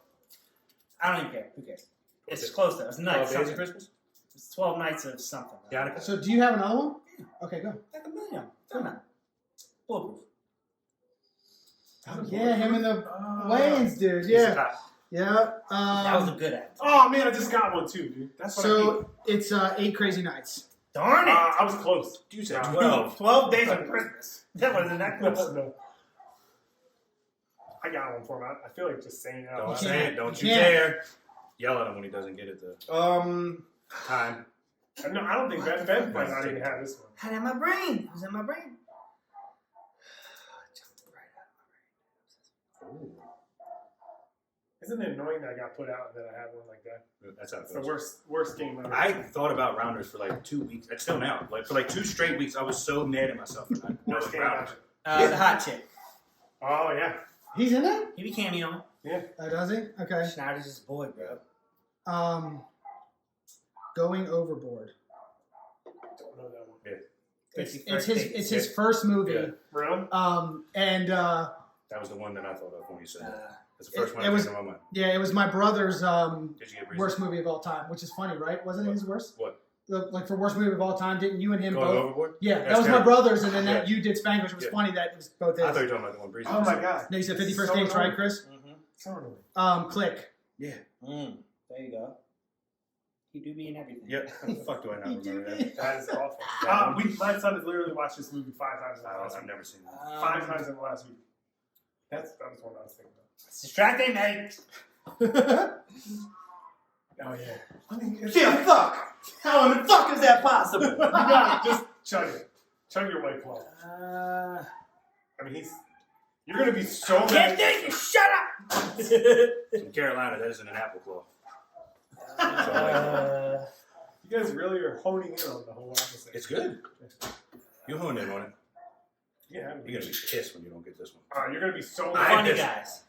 Speaker 1: I don't even care. Who cares? It's close though. It's
Speaker 3: 12
Speaker 1: nights.
Speaker 3: Days of Christmas?
Speaker 1: It's 12 nights of something.
Speaker 3: Yeah.
Speaker 2: So, do you have another one? Okay, go.
Speaker 1: Like a million. Come on. Bulletproof.
Speaker 2: Yeah, him and the
Speaker 4: Ah.
Speaker 2: Wayans, dude.
Speaker 3: He's a
Speaker 2: Yeah.
Speaker 3: cop.
Speaker 2: Yeah.
Speaker 1: That was a good act.
Speaker 4: Oh, man, I just got one, too, dude. That's what I need.
Speaker 2: So, it's 8 Crazy Nights.
Speaker 1: Darn it!
Speaker 4: I was close.
Speaker 3: You said
Speaker 4: No.
Speaker 3: 12.
Speaker 1: 12 Days of Christmas. That wasn't that
Speaker 4: No,
Speaker 1: close.
Speaker 4: no. I got one for him. I feel like just saying it out
Speaker 3: Don't
Speaker 4: loud.
Speaker 3: say it. Don't you
Speaker 2: You can't.
Speaker 3: dare. Yell at him when he doesn't get it. Time.
Speaker 4: No, I don't think Ben might not even have this one.
Speaker 1: Had it in my brain. It was in my brain.
Speaker 3: Ooh.
Speaker 4: Isn't it annoying that I got put out and that I had one like that?
Speaker 3: That's how it
Speaker 4: It's the
Speaker 3: goes.
Speaker 4: worst game ever.
Speaker 3: I thought about Rounders for like 2 weeks. And still now. Like for like 2 straight weeks, I was so mad at myself. For not
Speaker 4: Worst
Speaker 3: knowing
Speaker 4: game
Speaker 3: Rounders.
Speaker 4: ever.
Speaker 1: The hot chick.
Speaker 4: Oh, yeah.
Speaker 2: He's in it?
Speaker 1: He became cameo.
Speaker 4: Yeah.
Speaker 2: Does he? Okay.
Speaker 1: Schneider's his boy, bro.
Speaker 2: Going Overboard.
Speaker 4: Don't know that one.
Speaker 2: It's his first movie.
Speaker 3: Yeah.
Speaker 4: Really?
Speaker 2: And
Speaker 3: That was the one that I thought of when you said that. That's the first one
Speaker 2: it
Speaker 3: that
Speaker 2: was-
Speaker 3: came to my mind.
Speaker 2: yeah, it was my brother's
Speaker 3: Did you get reason?
Speaker 2: worst movie of all time, which is funny, right? Wasn't it his worst?
Speaker 3: What?
Speaker 2: Like for worst movie of all time, didn't you and him
Speaker 3: Going
Speaker 2: both?
Speaker 3: Overboard?
Speaker 2: Yeah, that
Speaker 3: That's
Speaker 2: was my
Speaker 3: terrible.
Speaker 2: brother's, and then that
Speaker 3: Yeah.
Speaker 2: you did Spanglish. It was
Speaker 3: Yeah.
Speaker 2: funny that it was both his.
Speaker 3: I thought you were talking about the one Breezy.
Speaker 4: Oh, my God.
Speaker 2: No, you said 51st
Speaker 4: So
Speaker 2: Dates, right,
Speaker 4: annoying.
Speaker 2: Chris?
Speaker 4: So annoying.
Speaker 2: Click.
Speaker 3: Yeah.
Speaker 1: There you go. He do be in everything.
Speaker 3: Yep. Fuck do I not
Speaker 2: He do
Speaker 3: remember
Speaker 2: be.
Speaker 3: that?
Speaker 4: That is awful.
Speaker 3: Yeah.
Speaker 4: My son has literally watched this movie 5 times in the last
Speaker 3: I've
Speaker 4: week.
Speaker 3: never seen that.
Speaker 4: 5 times in the last week. That was one I was thinking
Speaker 1: It's distracting, mate.
Speaker 4: about. Oh, yeah. I mean, it's
Speaker 1: Yeah, fuck. How in the fuck is that possible?
Speaker 4: you got it. Just chug it. Chug your White Claw. I mean, you're going to be so
Speaker 1: Can't
Speaker 4: mad.
Speaker 1: think you. Shut up.
Speaker 3: In Carolina, that isn't an apple claw.
Speaker 4: You guys really are honing in on the whole opposite.
Speaker 3: It's good. You honed in on it.
Speaker 4: Yeah.
Speaker 3: You're going to be pissed when you don't get this one.
Speaker 4: You're going to be so
Speaker 1: Funny
Speaker 4: mad.
Speaker 1: guys.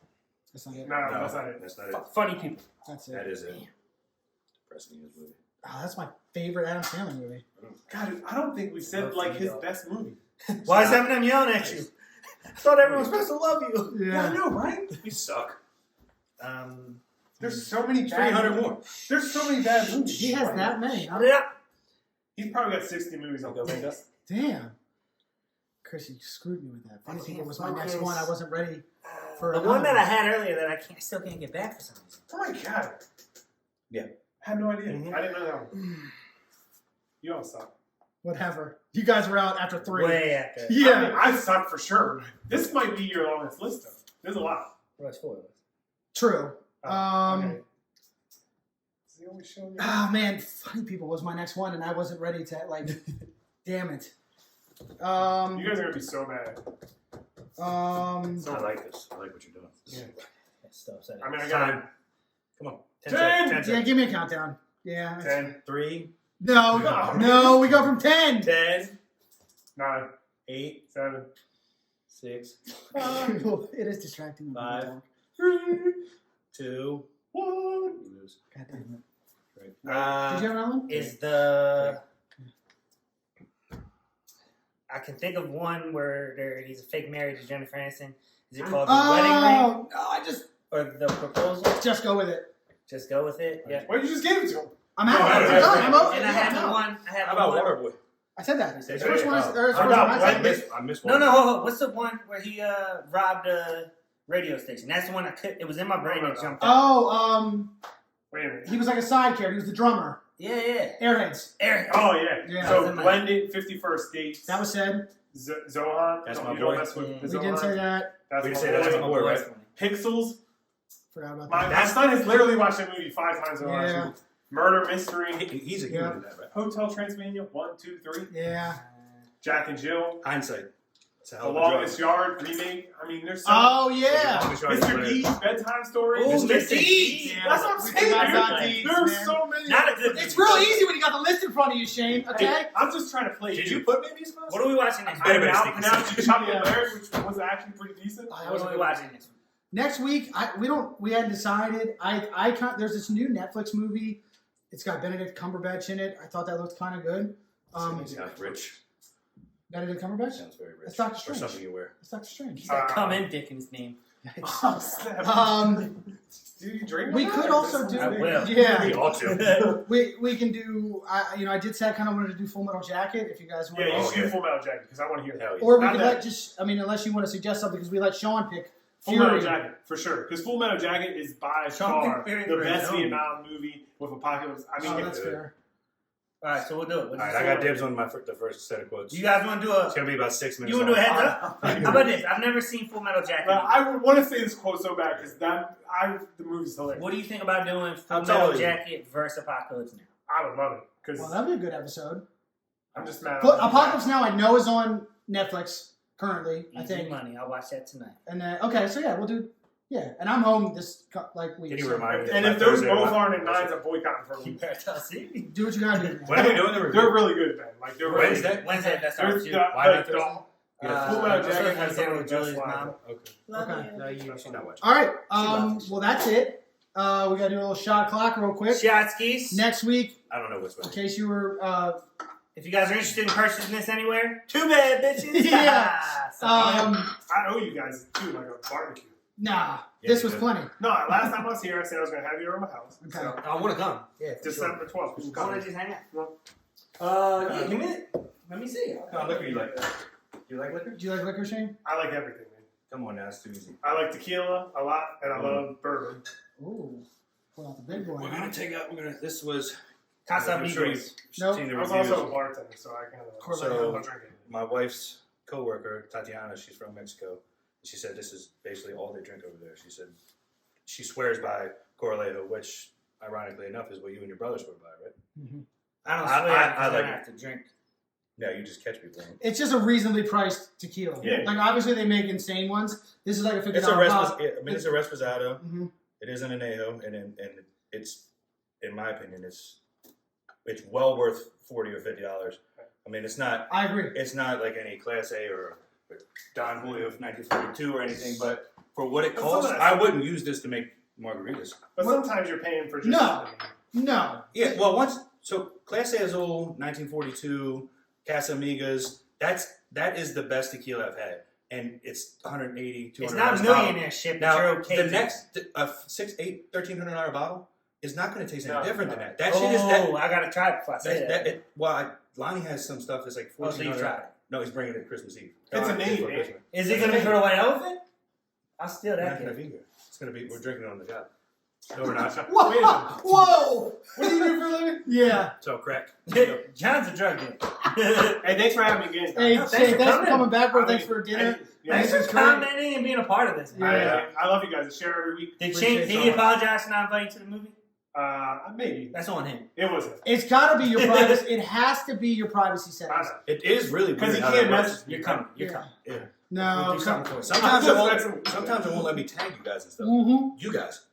Speaker 2: That's not it.
Speaker 4: No, that's not it.
Speaker 3: That's not it.
Speaker 1: Funny people.
Speaker 2: That's it.
Speaker 3: That is it. Depressing his movie.
Speaker 2: Oh, that's my favorite Adam Sandler movie.
Speaker 4: God, I don't think we said, like, his best movie.
Speaker 1: Why is Eminem yelling at you? I thought everyone was supposed to love you.
Speaker 4: Yeah, I know, right?
Speaker 3: You suck.
Speaker 4: There's so many bad
Speaker 3: 300
Speaker 4: movies.
Speaker 3: more.
Speaker 4: There's so many bad movies.
Speaker 2: He has that many. Huh?
Speaker 1: Put it up.
Speaker 4: He's probably got 60 movies on the
Speaker 2: Damn. Chris, you screwed me with that. Funny thing, it was my next
Speaker 1: Focus.
Speaker 2: one. I wasn't ready for
Speaker 1: The
Speaker 2: another
Speaker 1: one that I had earlier that I still can't get back for some reason.
Speaker 4: Oh my God.
Speaker 3: Yeah.
Speaker 4: I had no idea.
Speaker 3: Mhm.
Speaker 4: I didn't know that one. You all suck.
Speaker 2: Whatever. You guys were out after 3.
Speaker 1: Way after.
Speaker 2: Yeah.
Speaker 4: I mean, I suck for sure. This might be your longest list, though. There's a lot.
Speaker 1: What's 4 of us?
Speaker 2: True.
Speaker 4: Okay. Is he always showing you?
Speaker 2: Oh man, Funny People was my next one, and I wasn't ready to like. Damn it.
Speaker 4: You guys are gonna be so mad.
Speaker 3: I like this. I like what you're doing.
Speaker 4: Yeah.
Speaker 1: That's still upsetting.
Speaker 4: I mean, I got
Speaker 3: Time. Come on.
Speaker 4: 10.
Speaker 3: 10
Speaker 2: Yeah,
Speaker 3: seconds.
Speaker 2: give me a countdown. Yeah.
Speaker 4: 10,
Speaker 3: 3,
Speaker 2: No, we go from 10.
Speaker 3: 10,
Speaker 4: 9,
Speaker 3: 8,
Speaker 4: 7.
Speaker 3: 6,
Speaker 2: It is distracting. when people
Speaker 3: 5.
Speaker 2: talk.
Speaker 3: 3, 2, 1. You lose.
Speaker 2: God damn it.
Speaker 3: Right.
Speaker 2: Did you have another one?
Speaker 1: Is the... I can think of one where he's a fake marriage to Jennifer Aniston. Is it called The Wedding Ring?
Speaker 2: No, I just
Speaker 1: Or The Proposal?
Speaker 2: just go with it.
Speaker 1: Just go with it. Yeah.
Speaker 4: Why did you just give it to him?
Speaker 2: I'm out.
Speaker 3: No,
Speaker 2: I'm
Speaker 3: no,
Speaker 2: done.
Speaker 3: no,
Speaker 2: I'm
Speaker 3: no.
Speaker 2: over.
Speaker 1: And I had the one. I had
Speaker 3: How
Speaker 1: the
Speaker 3: about
Speaker 1: one.
Speaker 3: Waterboy?
Speaker 2: I said that.
Speaker 1: said
Speaker 2: First one is.
Speaker 3: Oh.
Speaker 2: First
Speaker 4: I
Speaker 2: one
Speaker 4: got
Speaker 2: is
Speaker 4: one.
Speaker 2: I said.
Speaker 3: I missed
Speaker 1: No,
Speaker 3: one.
Speaker 1: no, hold on. What's the one where he robbed a radio station? That's the one I could. It was in my brain and jumped out.
Speaker 2: Oh,
Speaker 4: Wait a minute.
Speaker 2: he was like a side character. He was the drummer.
Speaker 1: Yeah.
Speaker 2: Airheads.
Speaker 1: Eric.
Speaker 4: Oh, yeah.
Speaker 2: Yeah.
Speaker 1: That was
Speaker 4: So,
Speaker 1: in my-
Speaker 4: Blended, 51st Dates.
Speaker 2: That was said.
Speaker 4: Zohan.
Speaker 3: That's
Speaker 4: No,
Speaker 3: my
Speaker 4: you
Speaker 3: boy.
Speaker 4: don't mess with
Speaker 1: Mm.
Speaker 4: the
Speaker 2: We didn't
Speaker 4: Zohan.
Speaker 2: say that.
Speaker 4: That's
Speaker 3: We
Speaker 4: my
Speaker 3: didn't say that's
Speaker 4: boy.
Speaker 3: my boy, right?
Speaker 4: Pixels.
Speaker 2: Forgot about
Speaker 4: My
Speaker 2: that.
Speaker 4: son has literally watched that movie 5 times in the last
Speaker 2: Yeah.
Speaker 4: week. Murder Mystery.
Speaker 3: He's a human in that, right?
Speaker 4: Hotel Transylvania 1, 2, 3.
Speaker 2: Yeah.
Speaker 4: Jack and Jill.
Speaker 3: Hindsight.
Speaker 4: The Longest Yard remake. I mean, there's so.
Speaker 2: Oh yeah.
Speaker 4: Mr. Deeds bedtime stories.
Speaker 1: Oh,
Speaker 4: Mr.
Speaker 1: Deeds.
Speaker 2: Yeah.
Speaker 4: That's what I'm saying. There's
Speaker 2: man.
Speaker 4: so many.
Speaker 1: Not a good.
Speaker 2: It's real easy when you got the list in front of you, Shane. Okay.
Speaker 4: Hey, I'm just trying to play.
Speaker 3: Did you put Baby's Bus?
Speaker 1: What are we watching next?
Speaker 4: I
Speaker 3: Better
Speaker 4: pronounced Chucky and Larry, which was actually pretty decent.
Speaker 1: What are we watching next?
Speaker 2: Next week, we hadn't decided. There's this new Netflix movie. It's got Benedict Cumberbatch in it. I thought that looked kind of good.
Speaker 3: Sounds rich.
Speaker 2: Benedict Cumberbatch?
Speaker 3: Sounds very rich.
Speaker 2: That's Doctor
Speaker 3: Or
Speaker 2: Strange.
Speaker 3: something you wear.
Speaker 2: That's Doctor Strange.
Speaker 1: He's got come in dick in his name.
Speaker 4: Do you drink?
Speaker 2: We could also do.
Speaker 1: I will.
Speaker 2: Yeah.
Speaker 3: We ought to.
Speaker 2: We can do. I did say I kind of wanted to do Full Metal Jacket. If you guys want.
Speaker 4: Yeah, you
Speaker 3: Oh,
Speaker 4: should do
Speaker 3: yeah.
Speaker 4: Full Metal Jacket because I want to hear that.
Speaker 2: Or we
Speaker 4: Not
Speaker 2: could
Speaker 4: that-
Speaker 2: let just. I mean, unless you want to suggest something, because we let Sean pick.
Speaker 4: Full Metal Jacket for sure because Full Metal Jacket is by far
Speaker 1: Fury
Speaker 4: the
Speaker 1: for
Speaker 4: best
Speaker 1: his own.
Speaker 4: Vietnam movie with apocalypse. I mean,
Speaker 2: That's fair.
Speaker 1: All right, so we'll do it.
Speaker 3: All right, I got dibs on the first set of quotes.
Speaker 1: You guys want to do a?
Speaker 3: It's gonna be about 6 minutes.
Speaker 1: You want to do a
Speaker 3: long.
Speaker 1: heads up? How about this? I've never seen Full Metal Jacket.
Speaker 4: I would want to say this quote so bad because the movie's hilarious.
Speaker 1: What do you think about doing Full
Speaker 3: I'll
Speaker 1: Metal
Speaker 3: tell you.
Speaker 1: Jacket versus Apocalypse Now?
Speaker 4: I would love it because
Speaker 2: Well, that'd be a good episode.
Speaker 4: I'm just mad.
Speaker 2: Apocalypse Now, I know, is on Netflix currently. I
Speaker 1: Easy
Speaker 2: think.
Speaker 1: money. I'll watch that tonight.
Speaker 2: And then so yeah, we'll do. Yeah, and I'm home this week.
Speaker 3: Can you
Speaker 2: so
Speaker 3: remind me?
Speaker 4: And if those both aren't at 9s, I'm boycotting for a
Speaker 1: You
Speaker 4: week.
Speaker 1: better tell see.
Speaker 2: do what you gotta do.
Speaker 3: When are we doing the review?
Speaker 4: They're really good, man. Like they're really
Speaker 3: Wednesday?
Speaker 4: good.
Speaker 1: Wednesday. That's our
Speaker 4: There's
Speaker 1: shoot.
Speaker 3: Why not Thursday?
Speaker 4: Full Metal Jacket has some of the
Speaker 1: with
Speaker 4: best
Speaker 1: Julie's
Speaker 4: lines.
Speaker 1: mom.
Speaker 3: Okay.
Speaker 2: Okay.
Speaker 1: No, you
Speaker 3: She's not watching.
Speaker 2: All right. Well, that's it. We gotta do a little shot clock real quick.
Speaker 1: Shot skis.
Speaker 2: Next week,
Speaker 3: I don't know what's
Speaker 2: in
Speaker 3: better.
Speaker 2: case you were.
Speaker 1: If you guys are interested in purchasing this anywhere, too bad, bitches.
Speaker 2: Yeah.
Speaker 4: I owe you guys too, like a barbecue.
Speaker 2: Nah,
Speaker 3: Yeah,
Speaker 2: this
Speaker 3: you
Speaker 2: was
Speaker 3: did.
Speaker 2: plenty.
Speaker 4: No, last time I was here, I said I was going to have you over my house.
Speaker 2: Okay.
Speaker 4: So,
Speaker 1: I want to come. Yeah.
Speaker 4: December 12th. We can come.
Speaker 1: Just hang out.
Speaker 4: Well,
Speaker 1: Yeah, give me it. Let me see.
Speaker 3: What kind of liquor you like? You like liquor?
Speaker 2: Do you like liquor, Shane?
Speaker 4: I like everything, man.
Speaker 3: Come on now, it's too easy.
Speaker 4: I like tequila a lot, and I love bourbon.
Speaker 2: Ooh, pull out the big boy.
Speaker 3: We're gonna take out. This was.
Speaker 1: Casa
Speaker 3: I'm sure
Speaker 1: Amigos.
Speaker 3: you've
Speaker 2: Nope.
Speaker 3: seen the
Speaker 4: I was
Speaker 3: reviews.
Speaker 4: also a bartender, so I kind of
Speaker 2: So-
Speaker 4: don't drink it.
Speaker 3: My wife's coworker, Tatiana, she's from Mexico. She said this is basically all they drink over there. She said she swears by Corralejo, which, ironically enough, is what you and your brother swear by, right?
Speaker 2: Mhm.
Speaker 1: I don't
Speaker 3: I-
Speaker 1: swear.
Speaker 3: I
Speaker 1: I
Speaker 3: like
Speaker 1: have to drink.
Speaker 3: Yeah, you just catch people.
Speaker 2: It's just a reasonably priced tequila.
Speaker 4: Yeah.
Speaker 2: Like obviously they make insane ones. This is like a $50
Speaker 3: It's a
Speaker 2: bottle.
Speaker 3: it's a Resposado.
Speaker 2: Mm-hmm.
Speaker 3: It is an anejo, and it's, in my opinion, it's well worth $40 or $50. I mean, it's not.
Speaker 2: I agree.
Speaker 3: It's not like any Class A or Don Julio of 1942 or anything, but for what it
Speaker 4: But
Speaker 3: costs,
Speaker 4: some of that-
Speaker 3: I wouldn't use this to make margaritas.
Speaker 4: But sometimes you're paying for just...
Speaker 2: No.
Speaker 3: Yeah, well, so Clase Azul, 1942, Casamigas, that is the best tequila I've had, and it's 180, 200.
Speaker 1: It's not millionaire shit, but
Speaker 3: Now,
Speaker 1: you're okay.
Speaker 3: the next $1,300 bottle is not going to taste any
Speaker 4: No,
Speaker 3: different
Speaker 4: no.
Speaker 3: than that. That shit is that.
Speaker 1: I gotta try it before I say that.
Speaker 3: Lonnie has some stuff that's like
Speaker 1: Oh, so you
Speaker 3: $1,400.
Speaker 1: tried it.
Speaker 3: No, he's bringing it Christmas Eve.
Speaker 4: It's a name,
Speaker 3: For
Speaker 4: man.
Speaker 3: Christmas.
Speaker 1: Is it gonna be for the white elephant? I'll steal
Speaker 3: It's
Speaker 1: that.
Speaker 3: not going to
Speaker 1: Kid.
Speaker 3: be here. It's going to be. We're drinking it on the job. No, we're not.
Speaker 2: Whoa!
Speaker 4: Wait a minute.
Speaker 2: Whoa!
Speaker 4: What do you do for a living?
Speaker 2: Yeah.
Speaker 3: So crack.
Speaker 1: John's a drug dealer.
Speaker 4: Hey, thanks for having me again.
Speaker 2: Hey,
Speaker 1: No,
Speaker 2: Shane, thanks for
Speaker 1: coming.
Speaker 2: coming back, bro.
Speaker 4: I mean,
Speaker 2: Thanks for dinner.
Speaker 4: Yeah,
Speaker 1: Thanks
Speaker 2: this
Speaker 1: for
Speaker 2: is great.
Speaker 1: commenting and being a part of this. Man.
Speaker 3: Yeah.
Speaker 4: I love you guys. I share every week.
Speaker 1: Did
Speaker 2: Appreciate
Speaker 1: he
Speaker 2: it.
Speaker 1: apologize for not inviting you to the movie?
Speaker 4: Maybe.
Speaker 1: That's on him.
Speaker 4: It wasn't.
Speaker 2: It's got to be your privacy. It has to be your privacy settings.
Speaker 3: It is really
Speaker 4: Because
Speaker 3: weird
Speaker 4: he
Speaker 3: how
Speaker 4: can't
Speaker 3: that works.
Speaker 4: message me.
Speaker 1: You're coming. You're
Speaker 2: Yeah.
Speaker 1: coming.
Speaker 3: Yeah.
Speaker 2: No.
Speaker 1: We'll do something for you.
Speaker 3: Sometimes it won't let me tag you guys and stuff.
Speaker 2: Mm-hmm.
Speaker 3: You guys.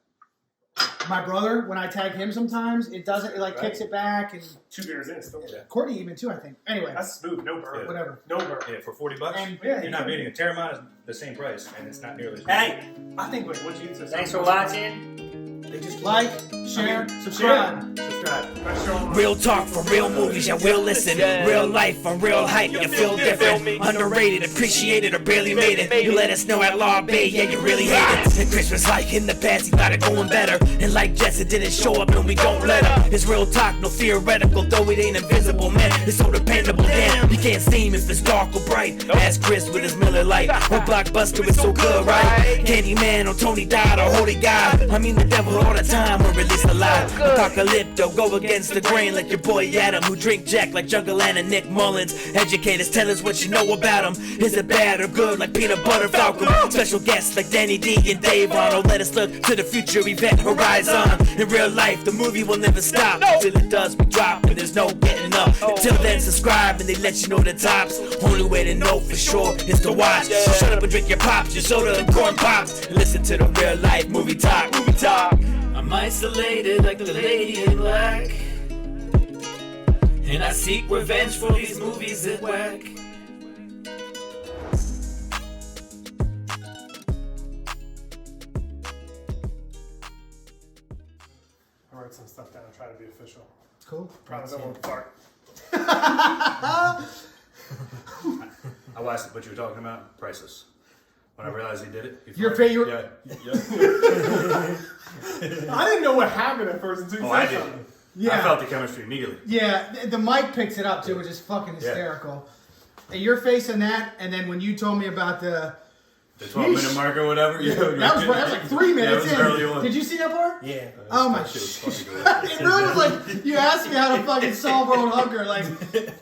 Speaker 2: My brother, when I tag him sometimes, it doesn't. It like
Speaker 3: Right.
Speaker 2: kicks it back, and
Speaker 4: 2 beers in. Still.
Speaker 3: Yeah.
Speaker 2: Courtney even too. I think. Anyway,
Speaker 4: That's smooth. No burn.
Speaker 3: Yeah.
Speaker 2: whatever.
Speaker 4: No burn.
Speaker 3: Yeah, for $40.
Speaker 2: And
Speaker 4: Yeah,
Speaker 3: You're not beating it. Terramana is the same price, and it's not nearly as
Speaker 1: Hey,
Speaker 4: I think like once you get to
Speaker 1: thanks for watching.
Speaker 3: They just
Speaker 2: like, share, subscribe.
Speaker 3: subscribe.
Speaker 5: Real talk for real movies, you will listen. Real life on real hype, you feel different. Underrated, appreciated, or barely made it. You let us know at Law Bay, yeah, you really hate it. And Christmas like in the past, he got it going better. And like Jess, it didn't show up, and we don't let her. It's real talk, no theoretical, though it ain't invisible, man. It's so dependable, damn. You can't see him if it's dark or bright. Ask Chris with his Miller Lite. Or Blockbuster, it's so good, right? Candyman or Tony Dodd or Holy God. I mean the devil all the time when released alive. Apocalypto, go against the grain like your boy Adam, who drink Jack like Jungle Land and Nick Mullins. Educators tell us what you know know about him. Is it bad or good like peanut butter falcon? Special guests like Danny D and Dave Arnold. Let us look to the future event horizon. In real life, the movie will never stop. Till it does, we drop and there's no getting up. Until then, subscribe and they let you know the tops. Only way to know for sure is to watch. So shut up and drink your pops, your soda and corn pops, and listen to the real life movie talk. Movie talk. I'm isolated like the lady in black, and I seek revenge for these movies that whack.
Speaker 4: I wrote some stuff down and try to be official.
Speaker 2: Cool.
Speaker 4: Promise I won't fart.
Speaker 3: I watched what you were talking about. Priceless. When I realized he did it.
Speaker 2: Your favorite?
Speaker 3: Yeah.
Speaker 4: I didn't know what happened at first until you
Speaker 3: I
Speaker 4: said
Speaker 3: did.
Speaker 4: something.
Speaker 2: Yeah.
Speaker 3: I felt the chemistry immediately.
Speaker 2: Yeah, the mic picks it up too, which is fucking hysterical. And your face on that, and then when you told me about the
Speaker 3: 12-minute mark or whatever. Yeah,
Speaker 2: that was like 3 minutes
Speaker 3: yeah, it was early on.
Speaker 2: Did you see that part?
Speaker 1: Yeah.
Speaker 2: Oh my shit. It really was like you asked me how to fucking solve our own hunger. Like
Speaker 3: It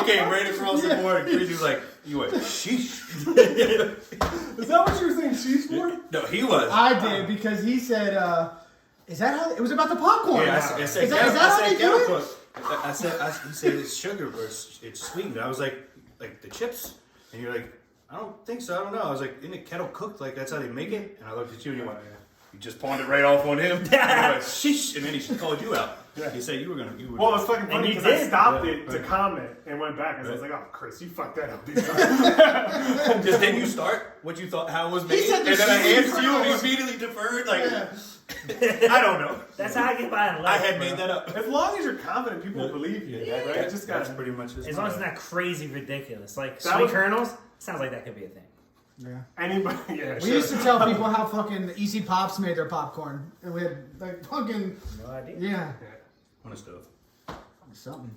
Speaker 3: came right across the board. And Chris was like, you went, sheesh.
Speaker 4: Is that what you were saying sheesh for?
Speaker 3: No, he was.
Speaker 2: I did because he said, "Is that how?" It was about the popcorn.
Speaker 3: Yeah, I said,
Speaker 2: is that how they do it?
Speaker 3: I said, he said it's sugar or it's sweetened. I was like the chips, and you're like, I don't think so. I don't know. I was like, isn't it kettle cooked? Like that's how they make it? And I looked at you and you went, you just pawned it right off on him. And I went, sheesh, and then he called you out.
Speaker 4: Yeah.
Speaker 3: He said you were gonna.
Speaker 4: Well, it's fucking funny
Speaker 1: you
Speaker 4: because I
Speaker 1: did.
Speaker 4: stopped it to comment and went back and I was like, "Oh, Chris, you fucked that up."
Speaker 3: Just then you start what you thought how it was made,
Speaker 2: said
Speaker 3: and then I
Speaker 2: the
Speaker 3: answered you and you immediately deferred. Like I don't know.
Speaker 1: That's how I get by in life.
Speaker 3: I had
Speaker 1: bro.
Speaker 3: made that up.
Speaker 4: As long as you're confident, people will believe you.
Speaker 3: Yeah,
Speaker 4: Right? Just
Speaker 3: that's
Speaker 4: gotta.
Speaker 3: pretty much his
Speaker 1: As long as it's not crazy ridiculous. Like
Speaker 4: That
Speaker 1: sweet
Speaker 4: was-
Speaker 1: kernels, sounds like that could be a thing.
Speaker 2: Yeah.
Speaker 4: Anybody? Yeah.
Speaker 2: We
Speaker 4: sure.
Speaker 2: used to tell people how fucking Easy Pops made their popcorn, and we had like fucking
Speaker 1: No idea.
Speaker 2: yeah,
Speaker 3: on a stove.
Speaker 2: something.